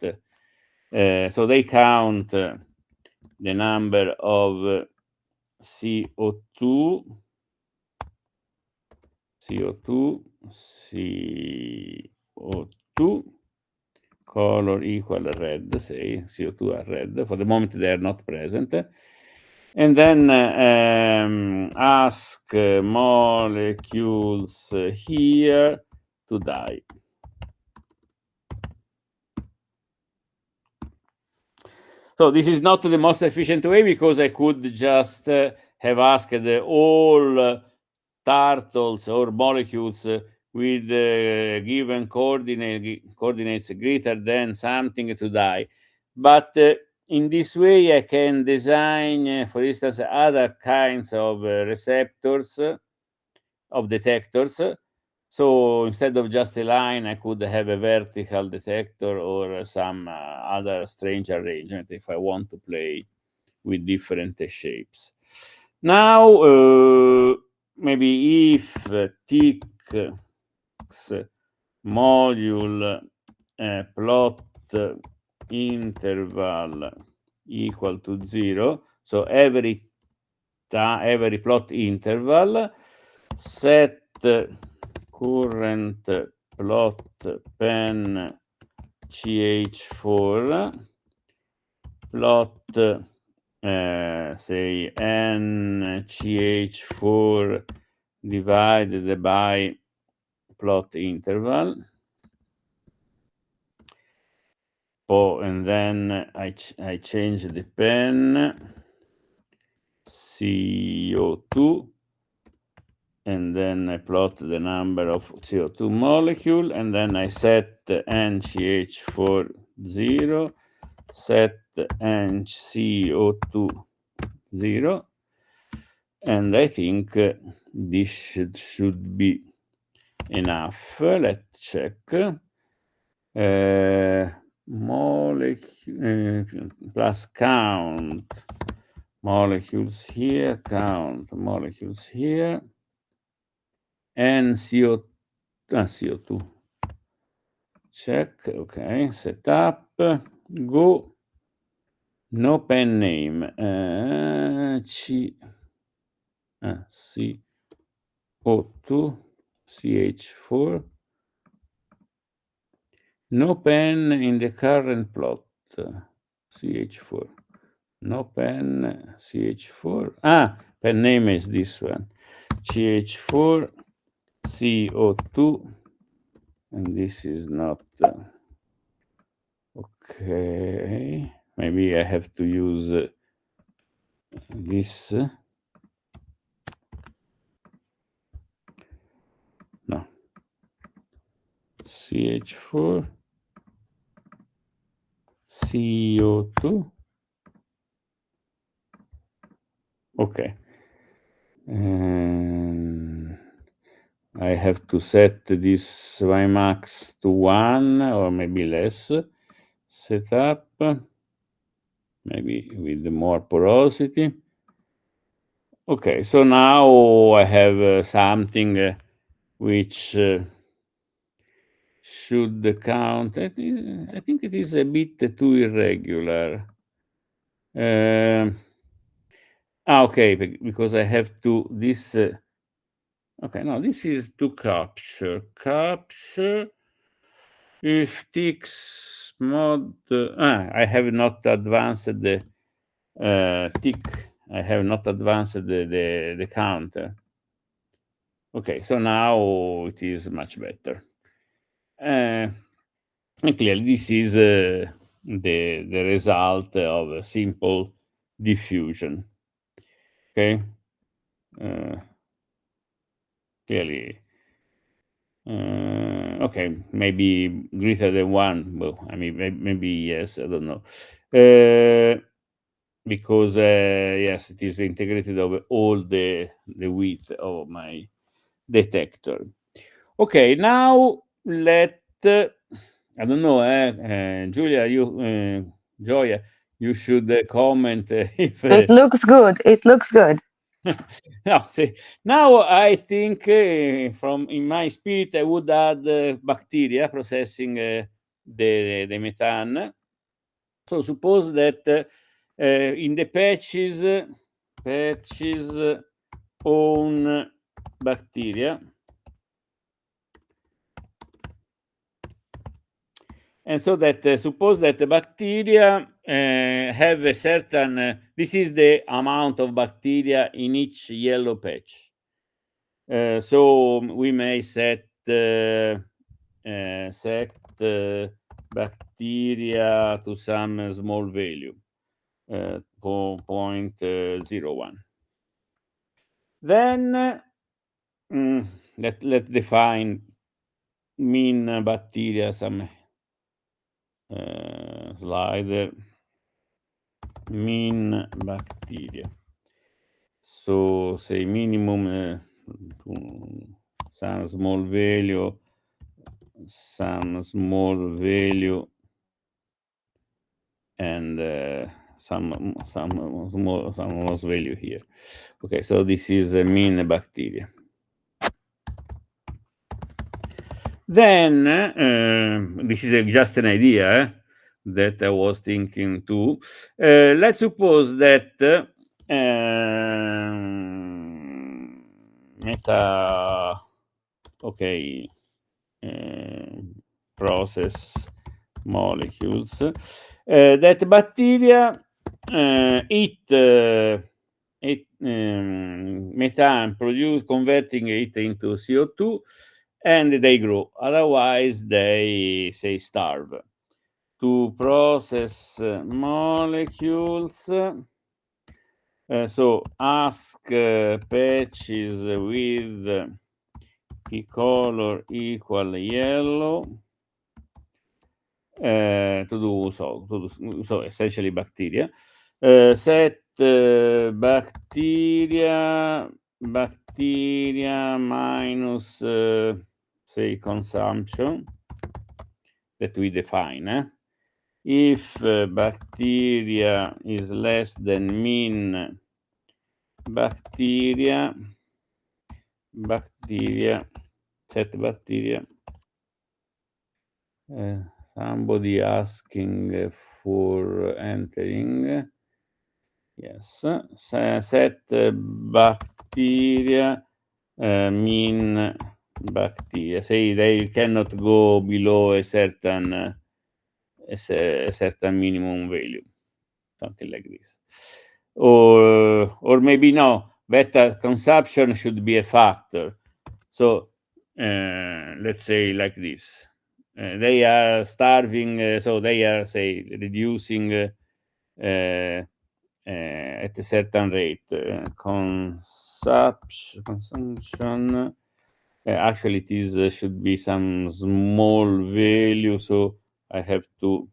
S1: so they count the number of CO2, color equal red, say CO2 are red. For the moment, they are not present. And then ask molecules here to die. So this is not the most efficient way, because I could just have asked all turtles or molecules with given coordinates greater than something to die. But in this way, I can design, for instance, other kinds of receptors, of detectors. So instead of just a line, I could have a vertical detector or some other strange arrangement if I want to play with different shapes. Now, maybe if tix module plot interval equal to 0, so every plot interval, set current plot pen ch4 plot say n ch4 divided by plot interval. Oh, and then I change the pen CO2, and then I plot the number of CO2 molecule, and then I set NCH4 0, set NCO2 0, and I think this should be enough. Let's check. Molecule plus count molecules here, count molecules here, and CO2. Check, okay, set up, go, no pen name, CO2, CH4, no pen in the current plot, CH4, no pen, CH4, pen name is this one, CH4, CO2, and this is not, okay, maybe I have to use this, no, CH4, CO2, okay, and I have to set this Ymax to 1 or maybe less, set up, maybe with more porosity. Okay, so now I have something which should count. I think it is a bit too irregular. Okay, because I have to this. Okay, no, this is to capture. Capture if tix mod. I have not advanced the tick. I have not advanced the counter. Okay, so now it is much better. And clearly, this is the result of a simple diffusion. Okay, clearly. Okay, maybe greater than 1. Well, I mean, maybe yes. I don't know. Because yes, it is integrated over all the width of my detector. Okay, now let I don't know, Julia, Gioia, you should comment if
S2: It looks good. It looks good.
S1: no, see, now I think from in my spirit I would add bacteria processing the methane. So suppose that in the patches own bacteria. And so that suppose that the bacteria have a certain, this is the amount of bacteria in each yellow patch. So we may set bacteria to some small value, 0.01. Then let's define mean bacteria, some slider, mean bacteria. So say minimum some small value, and some small value here. Okay, so this is a mean bacteria. Then this is just an idea that I was thinking too. Let's suppose that meta, okay, process molecules, that bacteria eat methane, converting it into CO2, and they grow. Otherwise, they say starve. To process molecules, so ask patches with P color equal yellow to do so essentially bacteria. Set bacteria minus say consumption that we define. If bacteria is less than mean bacteria, set bacteria. Somebody asking for entering. Yes, set bacteria mean bacteria. Say they cannot go below a certain minimum value, something like this. Or maybe no, better consumption should be a factor. So let's say like this. They are starving, so they are, say, reducing at a certain rate. Consumption. Actually, it is should be some small value, so I have to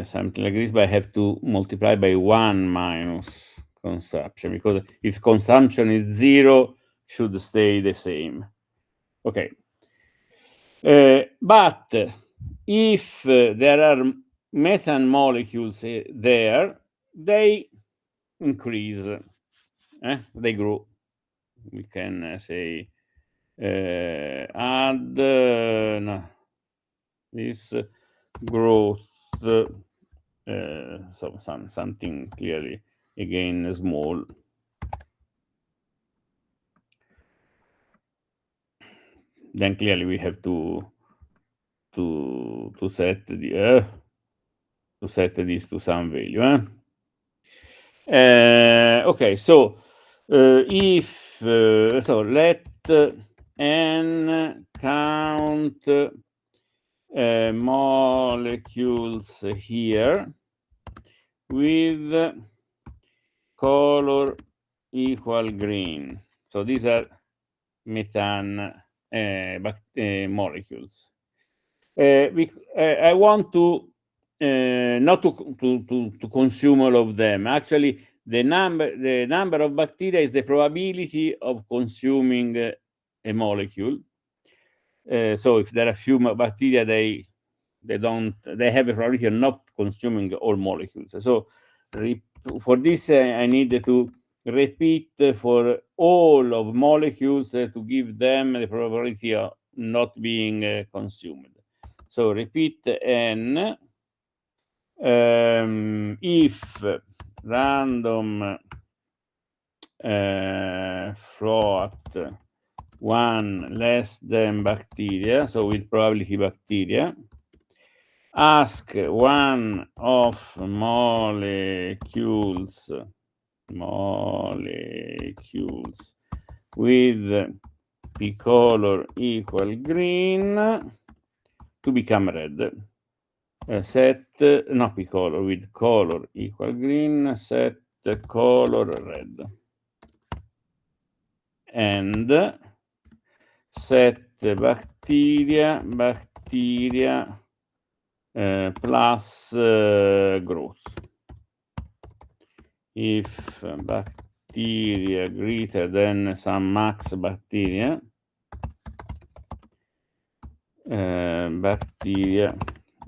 S1: something like this, but I have to multiply by 1 minus consumption, because if consumption is 0, should stay the same. Okay. But if there are methane molecules there, they increase, they grow. We can say add this growth, so something clearly again small. Then clearly we have to set the to set this to some value. Okay, so if so let n count molecules here with color equal green. So these are methane molecules. I want to not to consume all of them. Actually, the number of bacteria is the probability of consuming a molecule. So if there are few bacteria, they have a probability of not consuming all molecules. So for this, I need to repeat for all of molecules to give them the probability of not being consumed. So repeat n if random float 1 less than bacteria, so with probability bacteria, ask one of molecules with P color equal green to become red. Set not P color, with color equal green, set color red and set bacteria plus growth. If bacteria greater than some max bacteria, bacteria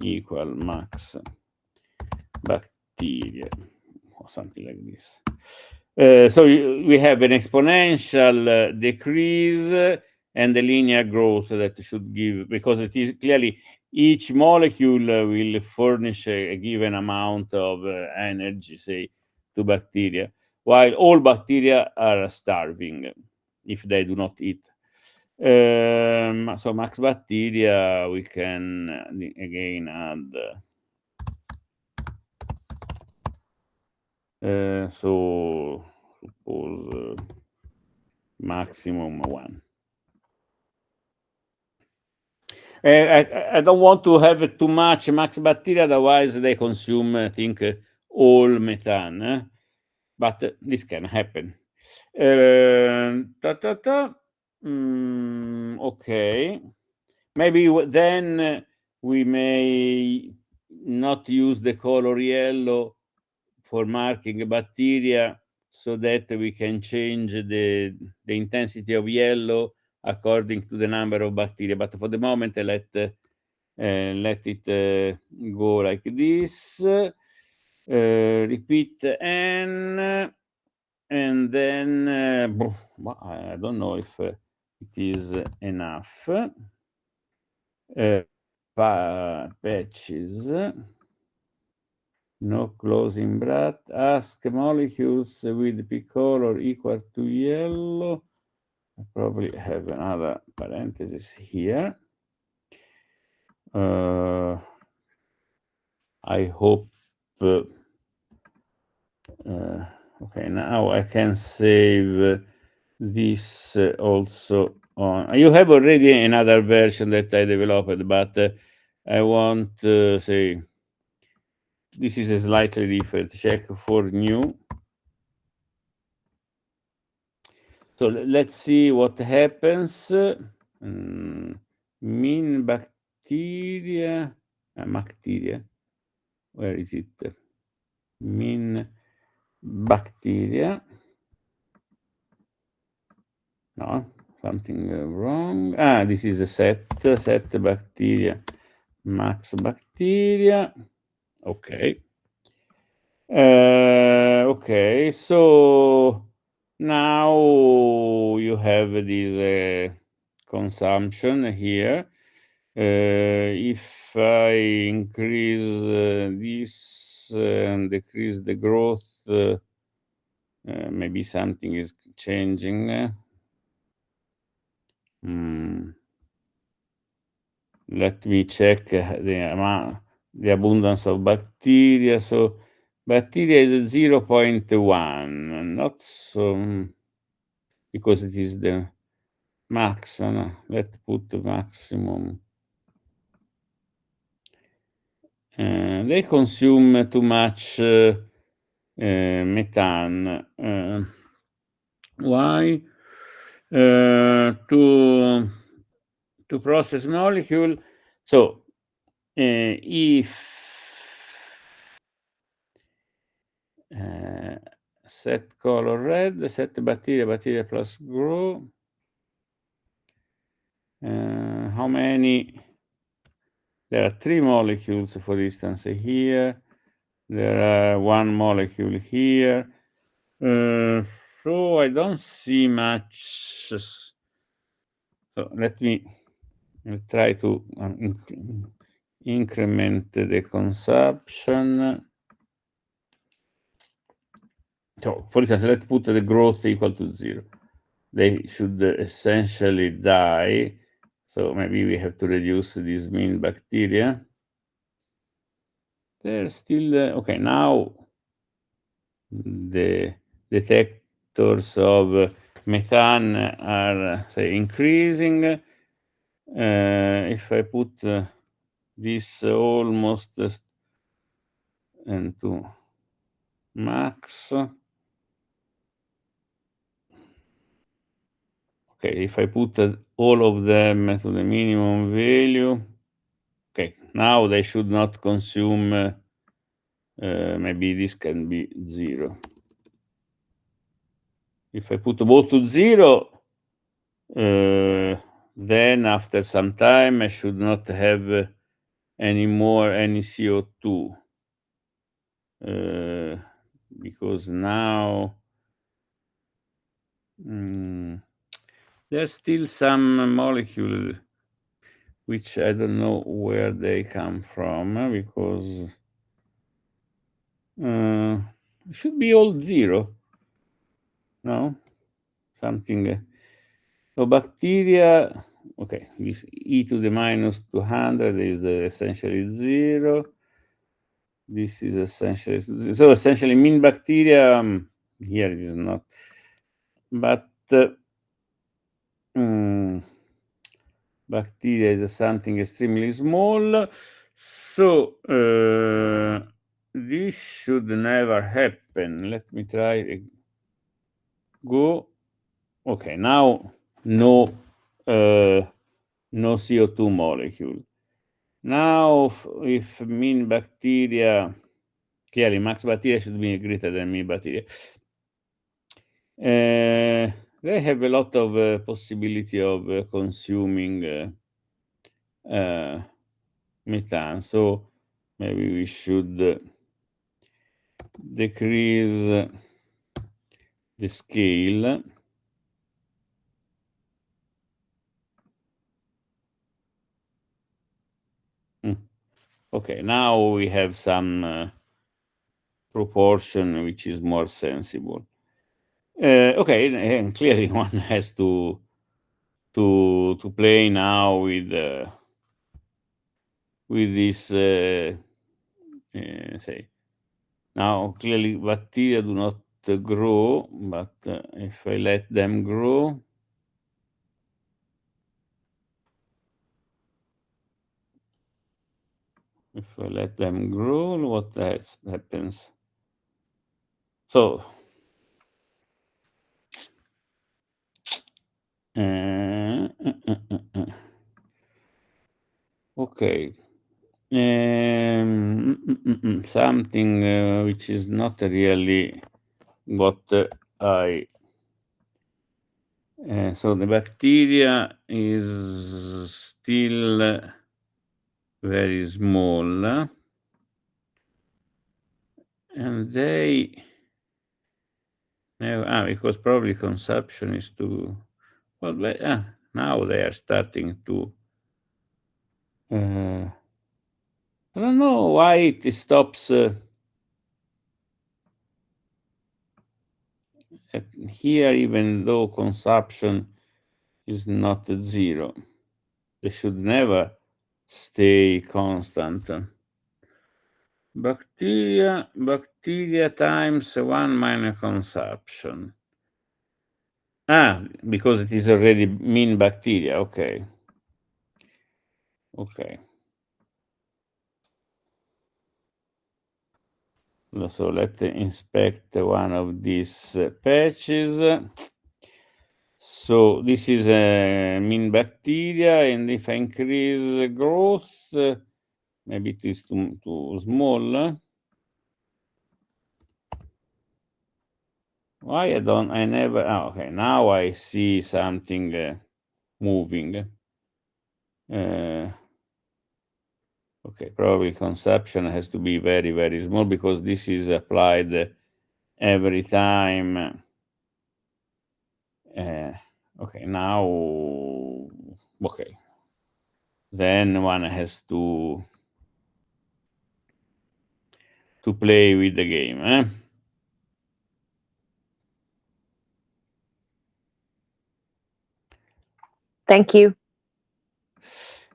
S1: equal max bacteria, or something like this. So we have an exponential decrease and the linear growth that should give, because it is clearly each molecule will furnish a given amount of energy, say, to bacteria, while all bacteria are starving if they do not eat. So max bacteria, we can again add so suppose maximum 1. I don't want to have too much max bacteria, otherwise they consume, I think, all methane, but this can happen. Okay, maybe then we may not use the color yellow for marking bacteria, so that we can change the intensity of yellow according to the number of bacteria. But for the moment, let it go like this. Repeat n, and then I don't know if it is enough. Patches. No closing bracket. Ask molecules with p color equal to yellow. I probably have another parenthesis here. I hope. Okay, now I can save this also on. You have already another version that I developed, but I want to say this is a slightly different. Check for new. So let's see what happens. Mean bacteria, bacteria. Where is it? Mean bacteria. No, something wrong. This is a set bacteria, max bacteria. Okay. Okay, so now you have this consumption here. If I increase this and decrease the growth, maybe something is changing. Let me check the abundance of bacteria. So bacteria is 0.1, not so, because it is the max. No? Let's put the maximum. They consume too much methane. Why? To process molecule. So if set color red, set bacteria plus grow. How many? There are 3 molecules, for instance, here. There are 1 molecule here. So I don't see much. So let me try to increment the consumption. So, for instance, let's put the growth equal to 0. They should essentially die. So maybe we have to reduce this mean bacteria. They're still okay. Now the detectors of methane are, say, increasing. If I put this almost into max, okay, if I put all of them to the minimum value, okay, now they should not consume, maybe this can be 0. If I put both to 0, then after some time I should not have anymore any CO2, because now there's still some molecule which I don't know where they come from, because it should be all 0. No, something. So bacteria, okay, this e to the minus 200 is essentially 0. This is essentially, so essentially mean bacteria, here it is not, but bacteria is something extremely small, so this should never happen. Let me try. Go. Okay, now no CO2 molecule. Now if mean bacteria, clearly max bacteria should be greater than mean bacteria. They have a lot of possibility of consuming methane, so maybe we should decrease the scale. Okay, now we have some proportion which is more sensible. Okay, and clearly one has to play now with this, say, now clearly bacteria do not grow, but if I let them grow, what happens? So okay, something which is not really what I so the bacteria is still very small, and they because probably consumption is too well. Now they are starting to. I don't know why it stops here, even though consumption is not 0. They should never stay constant. Bacteria times 1 minus consumption. Because it is already mean bacteria. Okay. So let's inspect one of these patches. So this is a mean bacteria, and if I increase growth, maybe it is too small. Why I never, okay, now I see something moving. Okay, probably consumption has to be very, very small, because this is applied every time. Okay, now, okay. Then one has to play with the game.
S2: Thank you.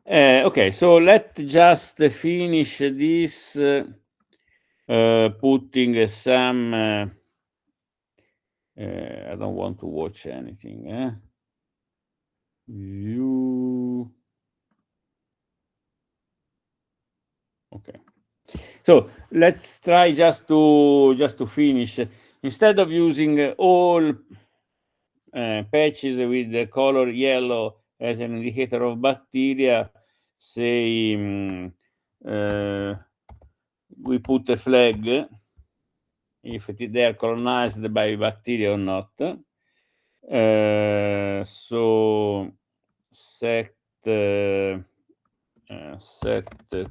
S1: Okay, so let's just finish this putting some. I don't want to watch anything. View. Okay. So let's try just to finish. Instead of using all patches with the color yellow as an indicator of bacteria, say we put a flag if they are colonized by bacteria or not. So set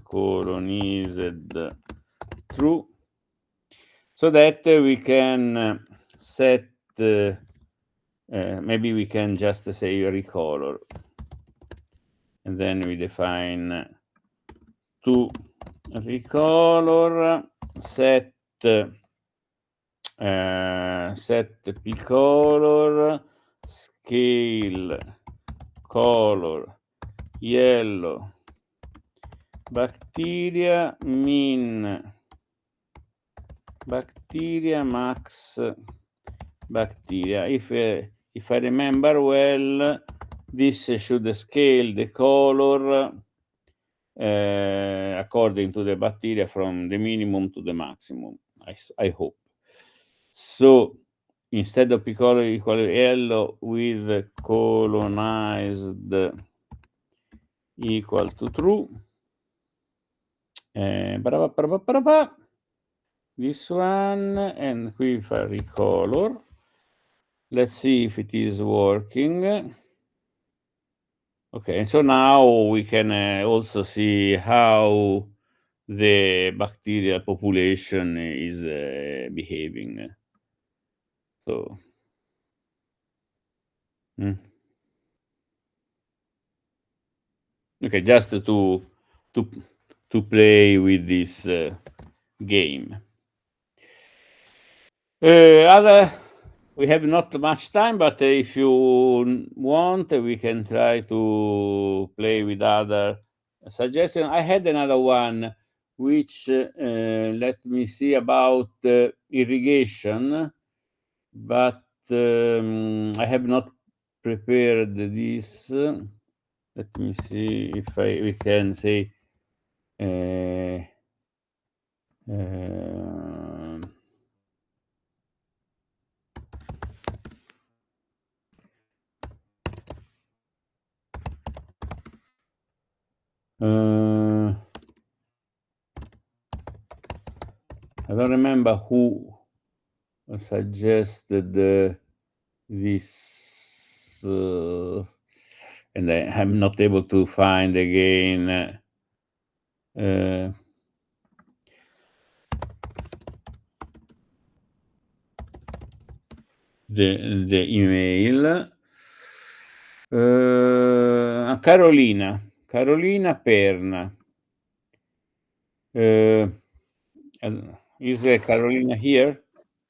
S1: colonized true, so that we can set maybe we can just say recolor, and then we define to recolor set pcolor scale color yellow bacteria min bacteria max bacteria. If I remember well, this should scale the color according to the bacteria from the minimum to the maximum, I hope. So instead of pcolor equal yellow with colonized equal to true, this one, and qui fa recolor. Let's see if it is working. Okay, so now we can also see how the bacterial population is behaving. So, okay, just to play with this game. We have not much time, but if you want, we can try to play with other suggestions. I had another one, which let me see, about irrigation, but I have not prepared this. Let me see if we can say I don't remember who suggested this, and I'm not able to find again the email. Carolina Perna. Is Carolina here?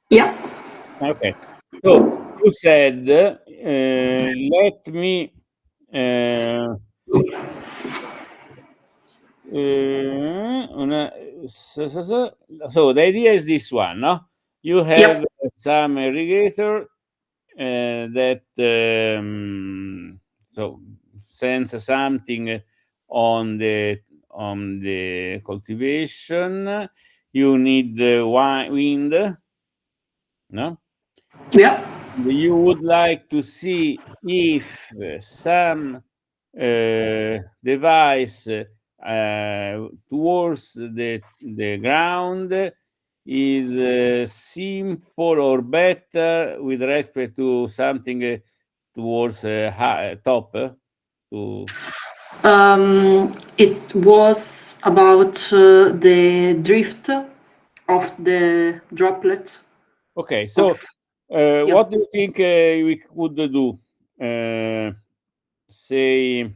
S3: Yeah.
S1: Okay. So you said, let me so the idea is this one, no? You have some irrigator that so sends something on the cultivation. You need wind, no?
S3: Yeah.
S1: You would like to see if some device towards the ground is simple or better with respect to something towards top.
S3: It was about the drift of the droplet.
S1: Okay, so what do you think we could do? Say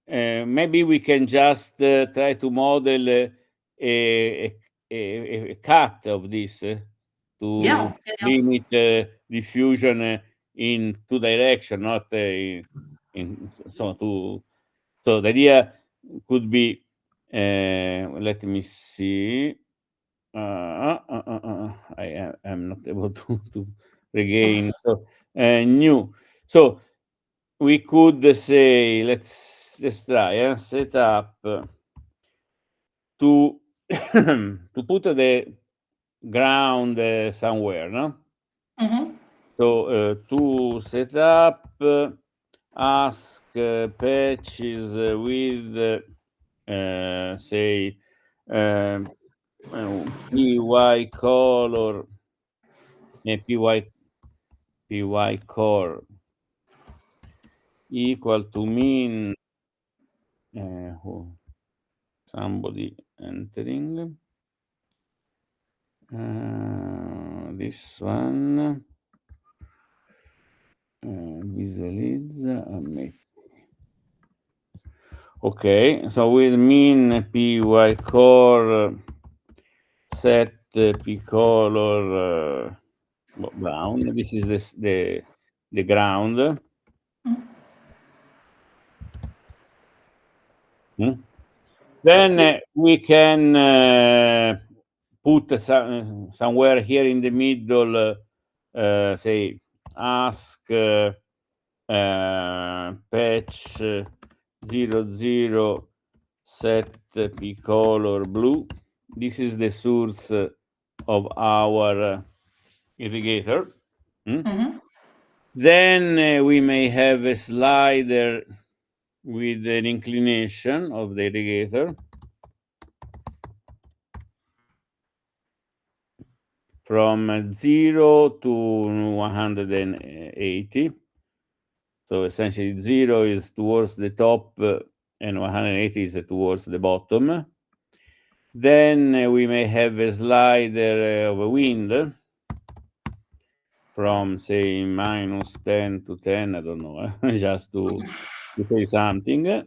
S1: maybe we can just try to model a cut of this to limit diffusion in two direction, not so the idea could be, let me see. I am not able to regain. So new. So we could say, let's try set up to to put the ground somewhere, no? So to set up, ask patches with say py color py core equal to mean somebody entering this one visualizza metti. Okay, so with mean py core set p color brown. This is the ground. Then we can put somewhere here in the middle, say ask patch 00 set p color blue. This is the source of our irrigator. Then we may have a slider with an inclination of the irrigator from 0 to 180. So essentially 0 is towards the top and 180 is towards the bottom. Then we may have a slider of a wind from say -10 to 10, I don't know, just to say something.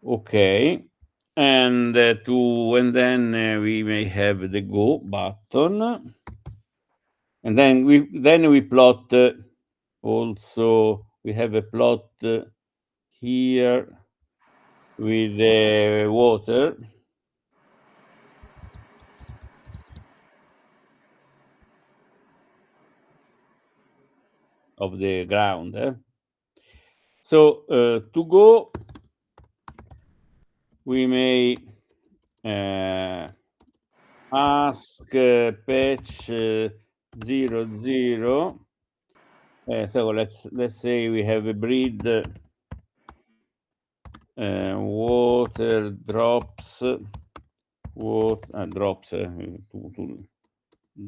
S1: Okay, and then we may have the go button, and then we plot also. We have a plot here with the water. Of the ground. So to go, we may ask patch 00. So let's say we have a breed water drops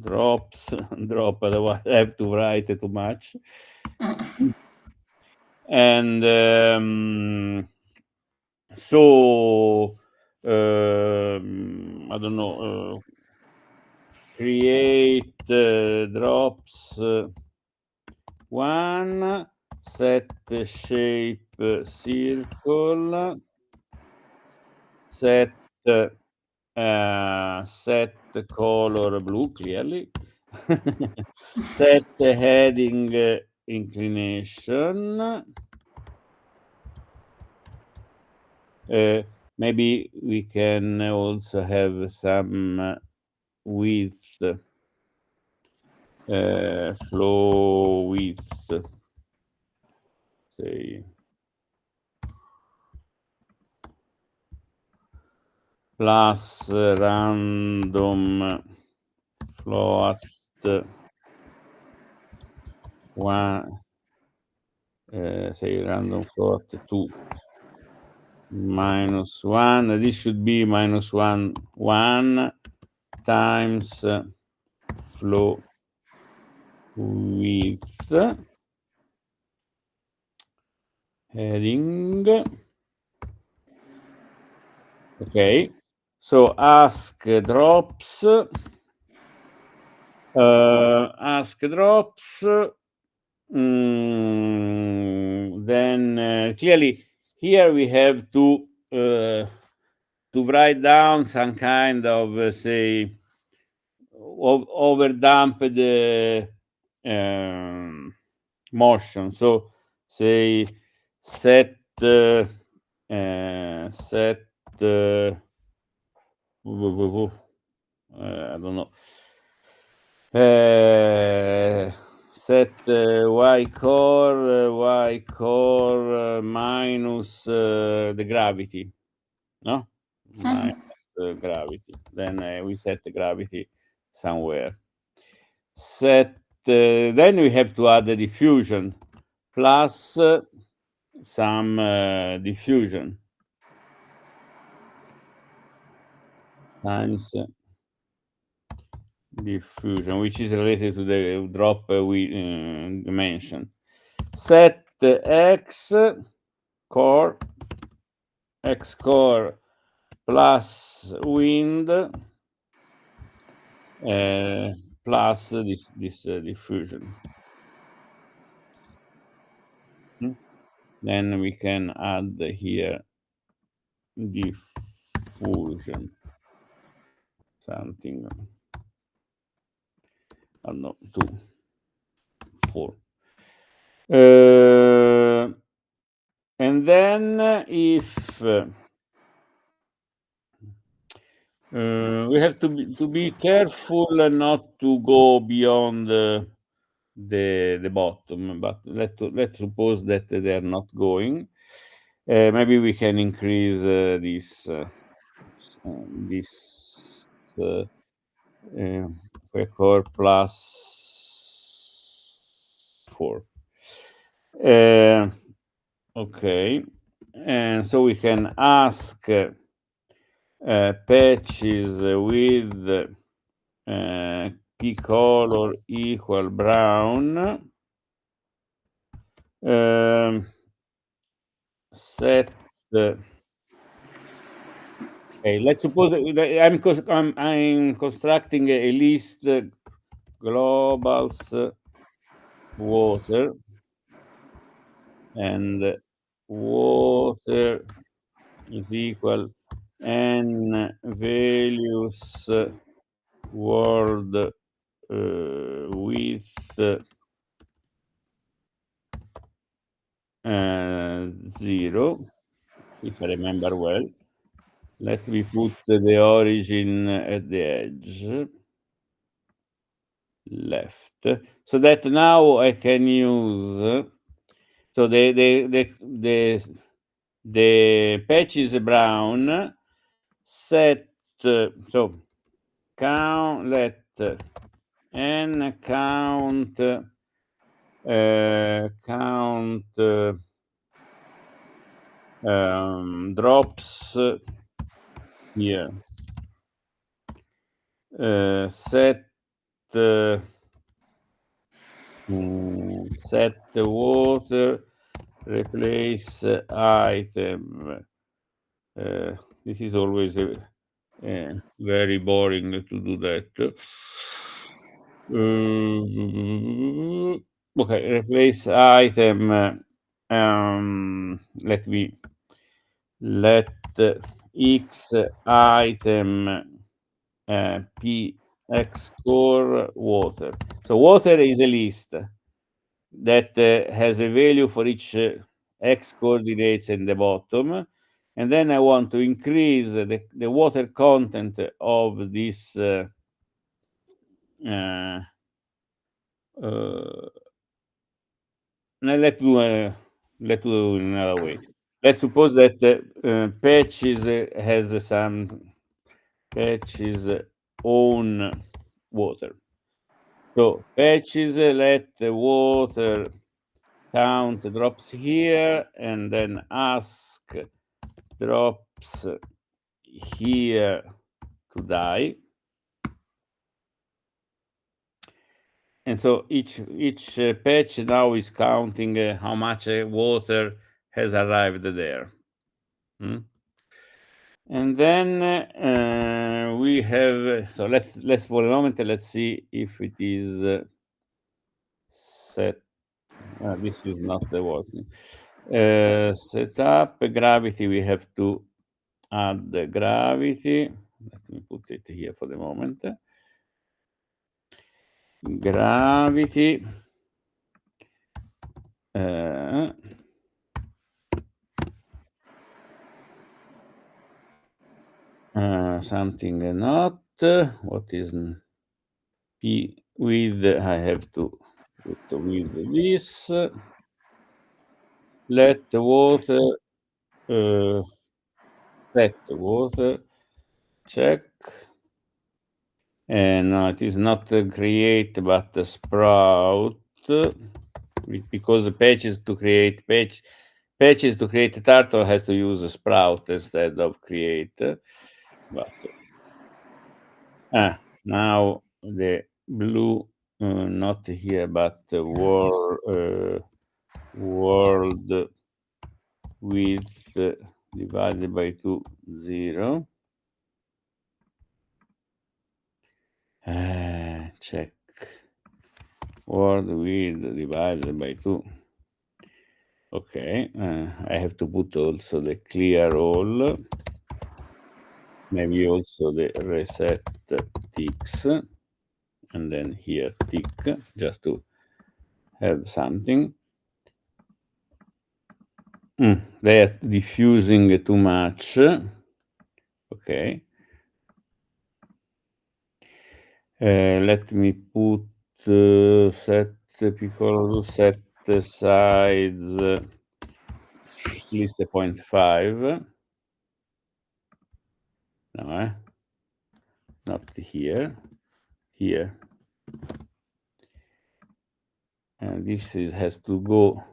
S1: drop, otherwise I have to write too much. And so I don't know, create drops 1, set shape circle, set color blue, clearly. Set heading inclination. Maybe we can also have some width, flow width, say plus random float 1, say random float 2 -1. This should be -1 times flow width heading. Okay, so ask drops. Then clearly here we have to write down some kind of say overdamped motion. So say set I don't know. Set y core minus the gravity, no? Minus gravity. Then we set the gravity somewhere. Set, then we have to add the diffusion plus some diffusion times diffusion, which is related to the drop we mentioned. Set x core plus wind plus this diffusion. Then we can add here diffusion something. I don't know, 2, 4. And then if we have to be careful not to go beyond the bottom, but let's suppose that they are not going. Maybe we can increase this core plus 4. Okay, and so we can ask patches with key color equal brown, set okay, let's suppose I'm constructing a list globals water, and water is equal n values world with 0, if I remember well. Let me put the origin at the edge left, so that now I can use so the patch is brown. Set so count, let n count drops here. Set water replace item. This is always very boring to do that. Okay, replace item. Let x item p x core water. So water is a list that has a value for each x coordinates in the bottom, and then I want to increase the water content of this let's do it in another way. Let's suppose that patches has some patches own water. So patches let the water count drops here, and then ask drops here to die. And so each patch now is counting how much water has arrived there. And then we have, so let's for a moment, let's see if it is set. This is not the working. Set up gravity, we have to add the gravity. Let me put it here for the moment. Gravity. Something not. What is P with? I have to put with this. Let the water set water check No, it is not create but sprout, because patches to create a turtle has to use a sprout instead of create. But now the blue, not here, but world width divided by 2, 0. Check. World width divided by 2. Okay, I have to put also the clear all, maybe also the reset ticks, and then here tick, just to have something. They are diffusing too much. Okay. Let me put set piccolo set size at least a 0.5. No, not here. Here. And this has to go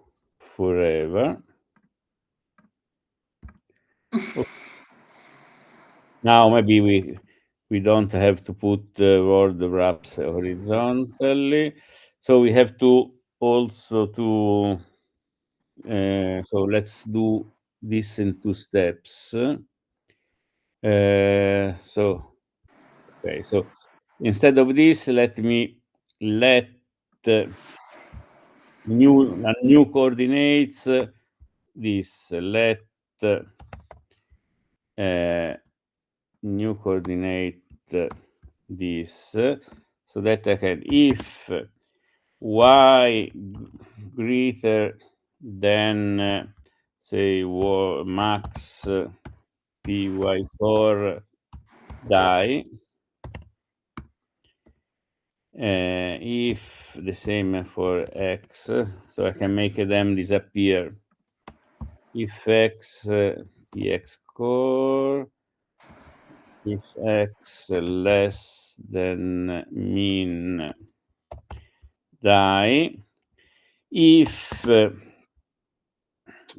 S1: forever. Now maybe we don't have to put word wraps horizontally, so we have to also to so let's do this in 2 steps. Okay, so instead of this, let new coordinates this, let new coordinate this, so that I can, if y greater than say max py4 die, if the same for x, so I can make them disappear. If x px core, if x less than mean die, if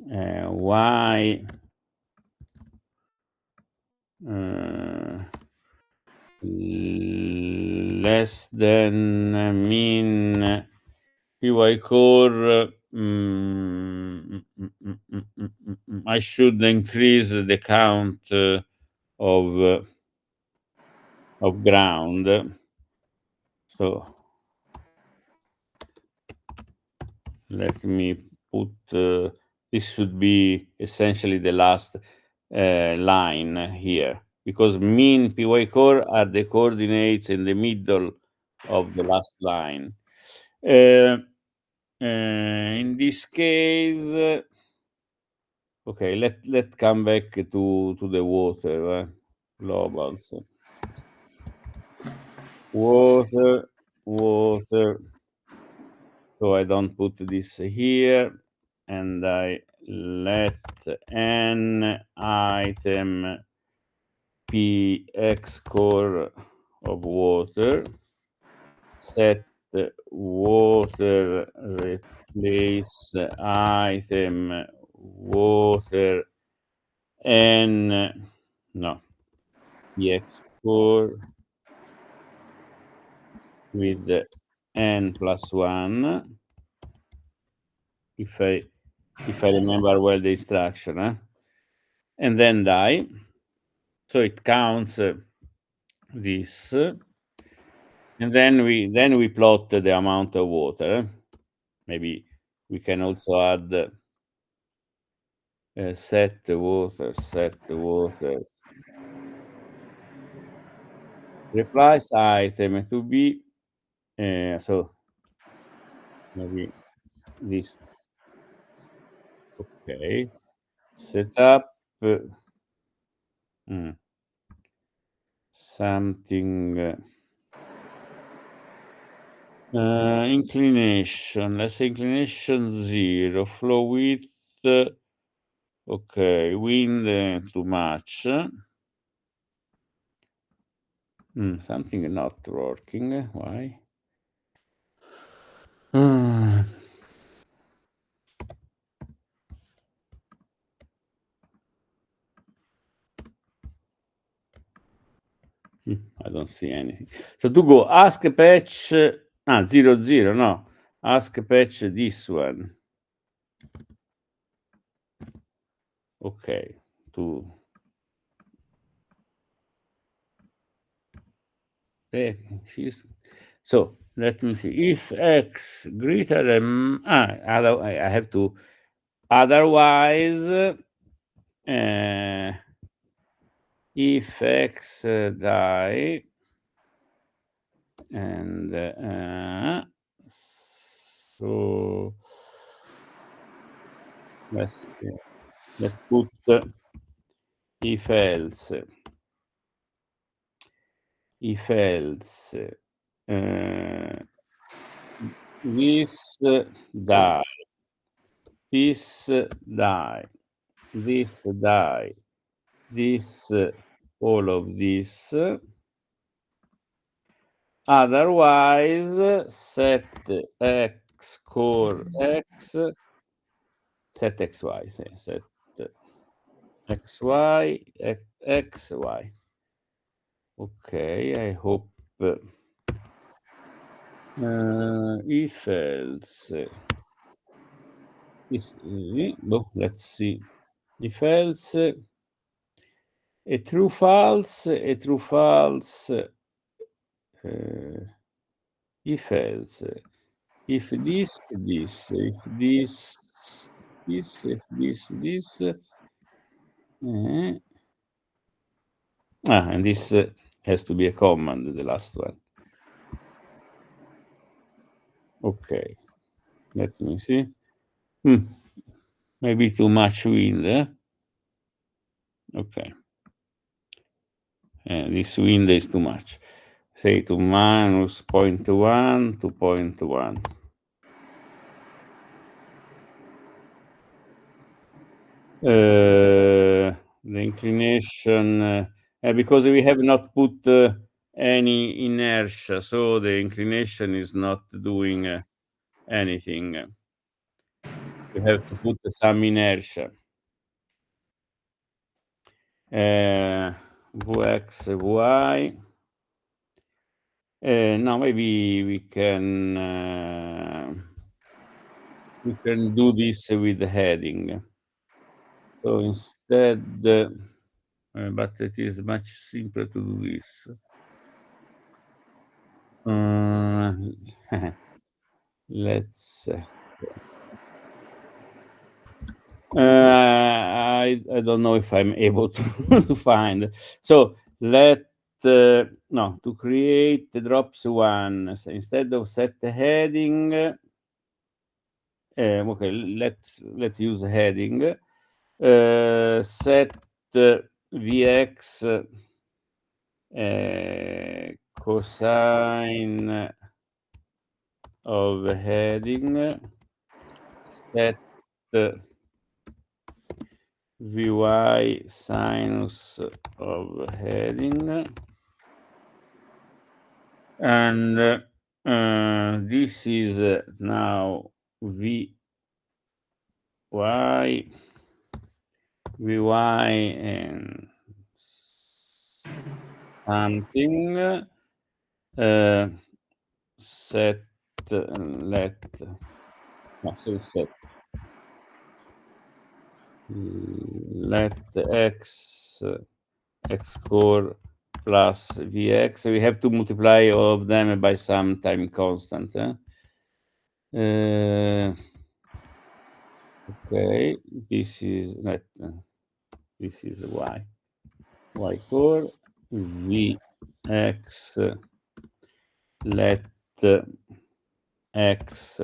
S1: y less than mean py core, I should increase the count of ground. So let me put this should be essentially the last line here, because mean py core are the coordinates in the middle of the last line. In this case, okay, let's come back to the water globals. Water. So I don't put this here, and I let n item px core of water, set water replace item water n px core with n plus 1, if I remember well the instruction, and then die. So it counts this, and then we plot the amount of water. Maybe we can also add set water replace item to be so maybe this. Okay, set up something inclination, let's say inclination 0, flow width, okay, wind too much, Something not working. Why? I don't see anything. So to go ask patch 00, no, ask patch this one. Okay, so let me see. If x greater than I have to otherwise if x die and so let's put if else this die, this die, this die, this all of this, otherwise set x core x, set xy, set xy, xy. Okay, I hope if else is let's see. If else a true false, if else if this, if this, and this has to be a command, the last one. Okay, let me see. Maybe too much wind. Okay, this wind is too much. Say to minus 0.1 to 0.1. The inclination, because we have not put any inertia, so the inclination is not doing anything. We have to put some inertia. Vx, Vy. No, maybe we can do this with the heading. So instead, but it is much simpler to do this. Let's. I don't know if I'm able to to find. So let no, to create the drops one, so instead of set the heading. Okay, let's use heading. Set Vx cosine of heading, set Vy sinus of heading, and this is now Vy and something set let x core plus Vx. We have to multiply all of them by some time constant. Okay, this is y core Vx let x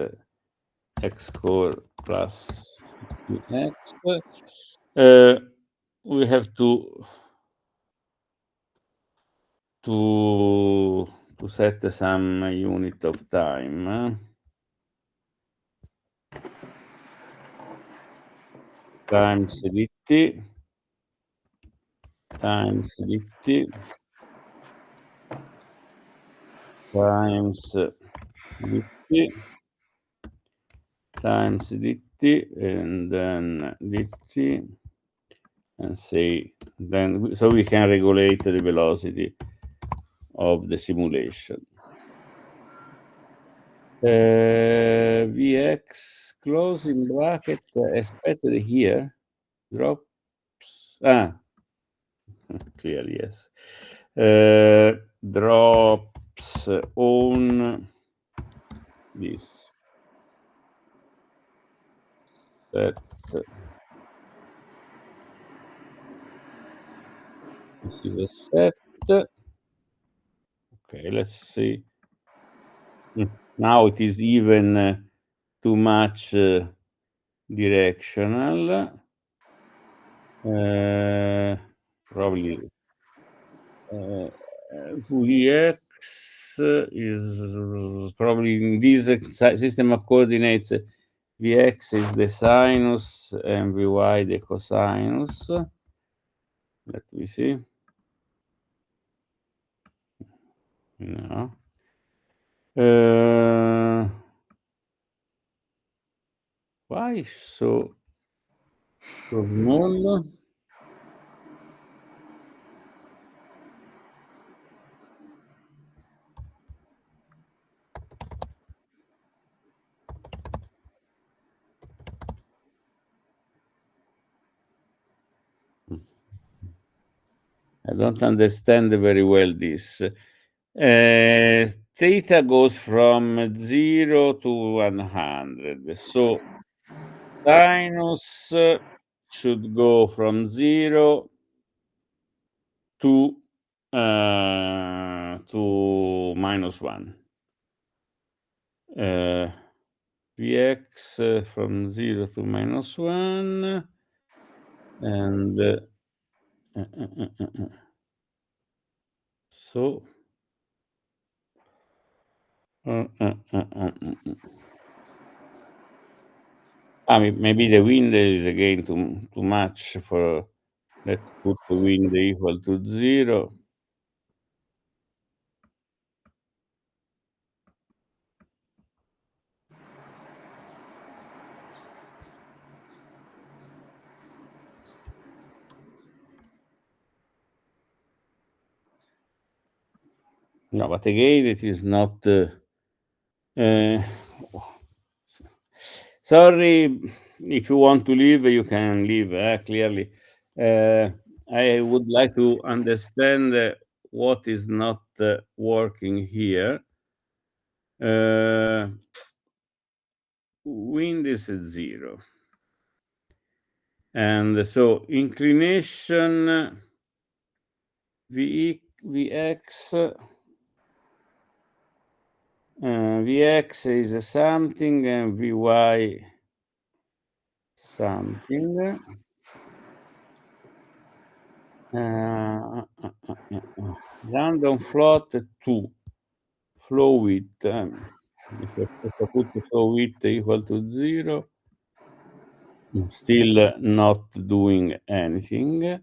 S1: core plus Vx. We have to set some unit of time. Times dt times dt times dt, and then dt, and say, then, so we can regulate the velocity of the simulation. Vx closing bracket expected here drops, clearly, yes, drops on this set. This is a set. Okay, let's see. Now it is even too much directional. Probably Vx is probably in this system of coordinates. Vx is the sinus and Vy the cosinus. Let me see. No. Why so small? I don't understand very well this. Theta goes from 0 to 100. So sinus should go from 0 to -1. Vx from 0 to -1, and so maybe the wind is again too much for. Let's put the wind equal to 0. No, but again, it is not. Sorry, if you want to leave, you can leave. Clearly, I would like to understand what is not working here. Wind is at 0, and so inclination Vx. Vx is something and Vy something. Random float 2. Flow width. If I put the flow width equal to 0, still not doing anything.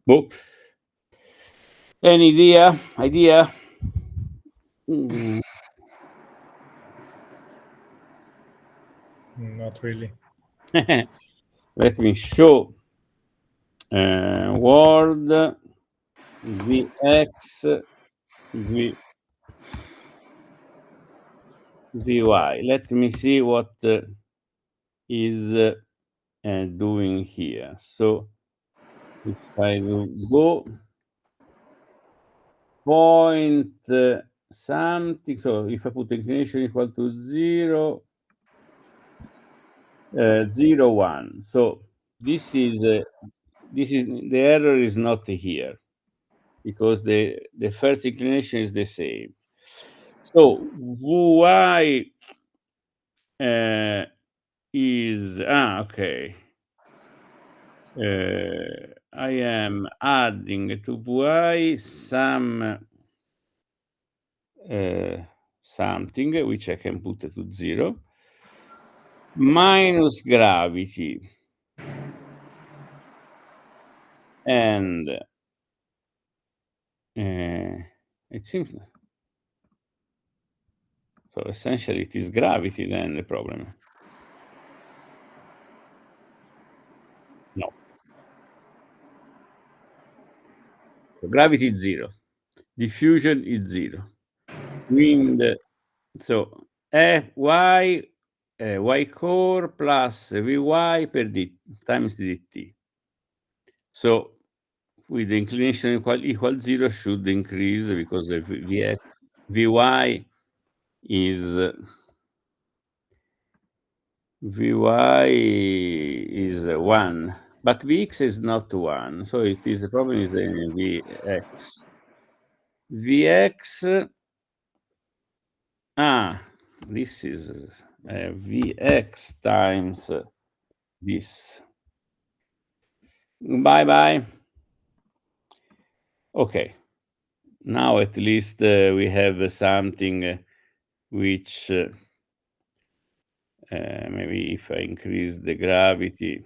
S1: Boh. Any idea?
S4: Not really.
S1: Let me show. Word Vx Vy. Let me see what is doing here. So if I will go point something, so if I put inclination equal to 0, 0, 1. So this is the error is not here because the first inclination is the same. So Vy is okay. I am adding to Vy some something which I can put to 0. minus gravity and it seems so essentially it is gravity then the problem. No. So gravity is 0. Diffusion is 0. Wind, so y core plus Vy per d times dt. So with the inclination equal 0 should increase because Vy is is 1, but Vx is not 1, so it is the problem is Vx. Vx, this is Vx times this. Bye. Okay, now at least we have something which maybe if I increase the gravity,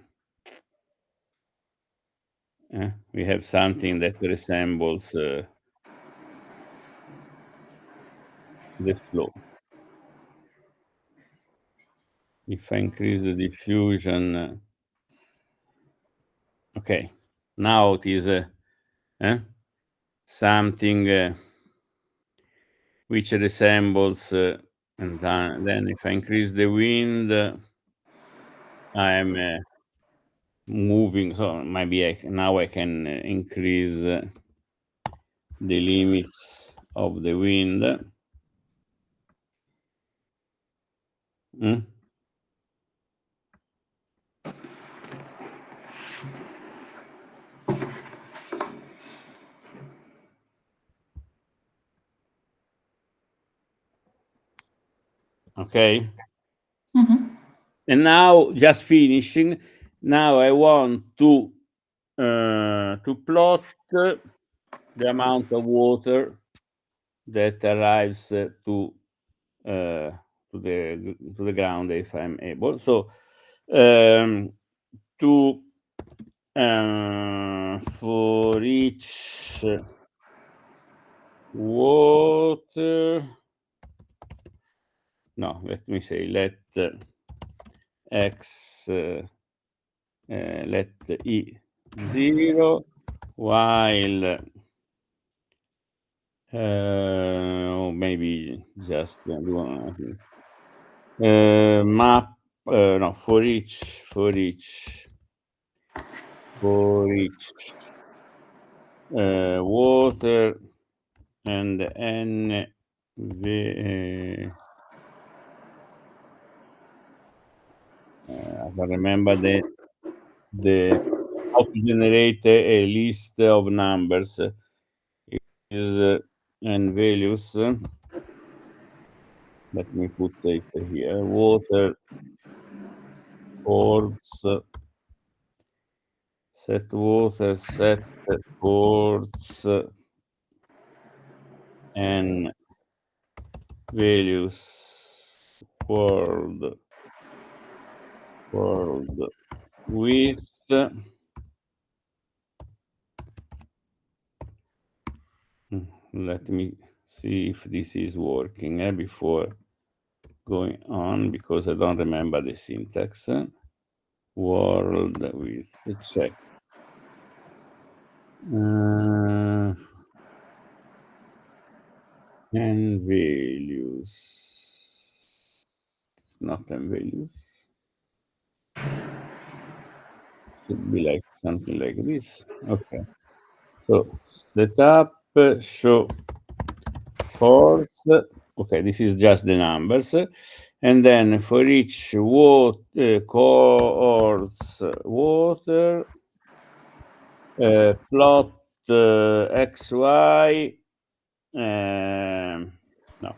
S1: we have something that resembles the flow. If I increase the diffusion, okay, now it is something which resembles, and then if I increase the wind, I'm moving, so maybe now I can increase the limits of the wind. Okay. And now just finishing. Now I want to plot the amount of water that arrives to the ground if I'm able. So for each water, no, let me say let x let e 0 while maybe just map no, for each water and n I remember the how to generate a list of numbers is n values. Let me put it here. Water ports, set water, set ports, and values world width. Let me see if this is working before going on, because I don't remember the syntax. World width, check. And values. It's not n values. Should be like something like this. Okay. So setup show course. Okay, this is just the numbers. And then for each course water, plot xy, no,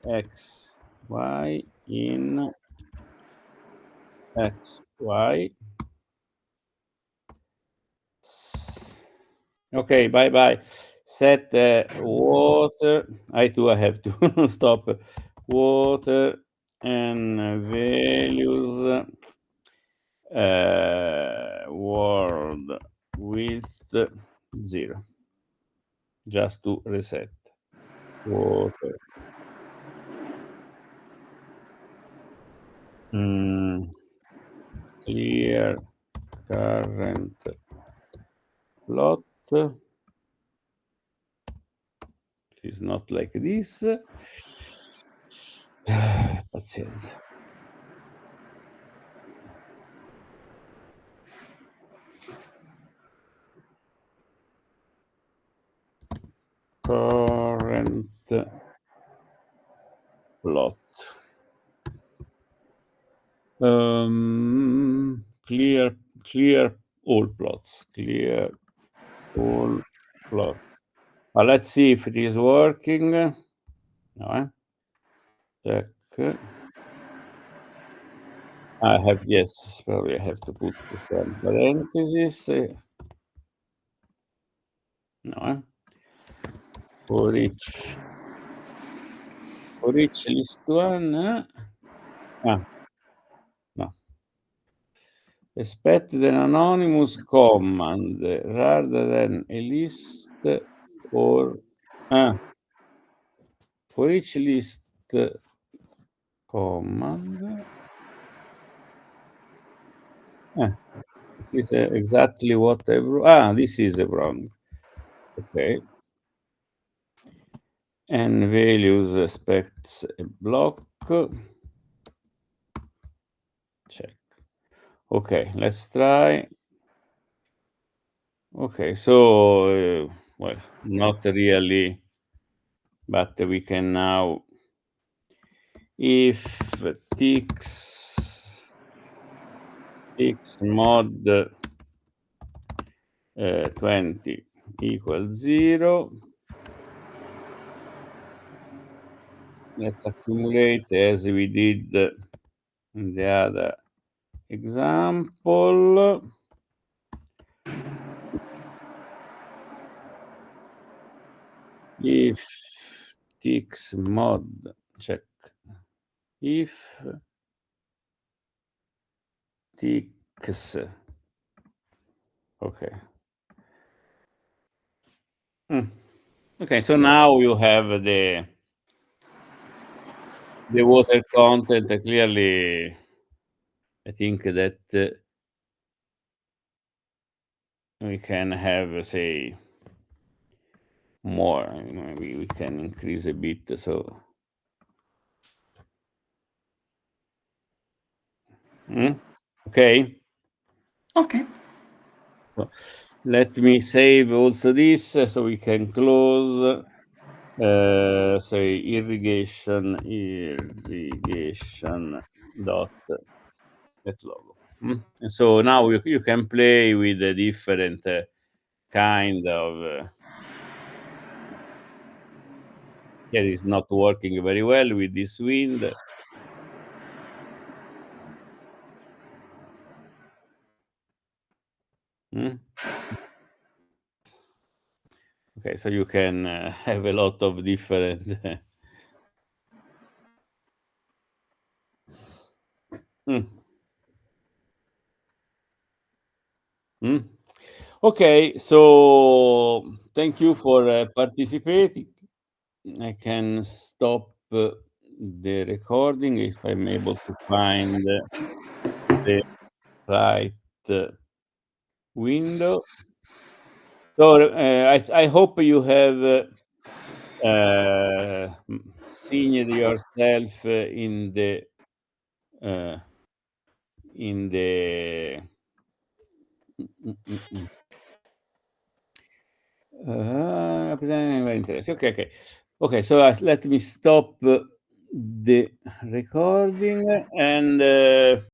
S1: xy in xy. Okay, bye. Set water. I have to stop. Water and values world width 0, just to reset. Water. Clear current plot. It's not like this. Pazienza. Current plot. Clear all plots. Clear all plots. Let's see if it is working. No, check. Yes, probably I have to put some parentheses. No, for each list one. No. Expected an anonymous command rather than a list or for each list command. This is exactly what I wrote. This is wrong. Okay. And values expects a block. Check. Okay, let's try. Okay, so well, not really, but we can now, if tix mod 20 equals 0, let's accumulate as we did in the other example. If tix mod, check, if tix, okay. Okay, so now you have the water content. Clearly, I think that we can have, say, more. Maybe we can increase a bit. So, okay.
S3: Okay.
S1: So, let me save also this so we can close. Say irrigation dot NetLogo. And so now you can play with the different kind of. It is not working very well with this wind. Okay, so you can have a lot of different. Okay, so thank you for participating. I can stop the recording if I'm able to find the right window. So I hope you have seen yourself in the very interesting. Okay. So let me stop the recording and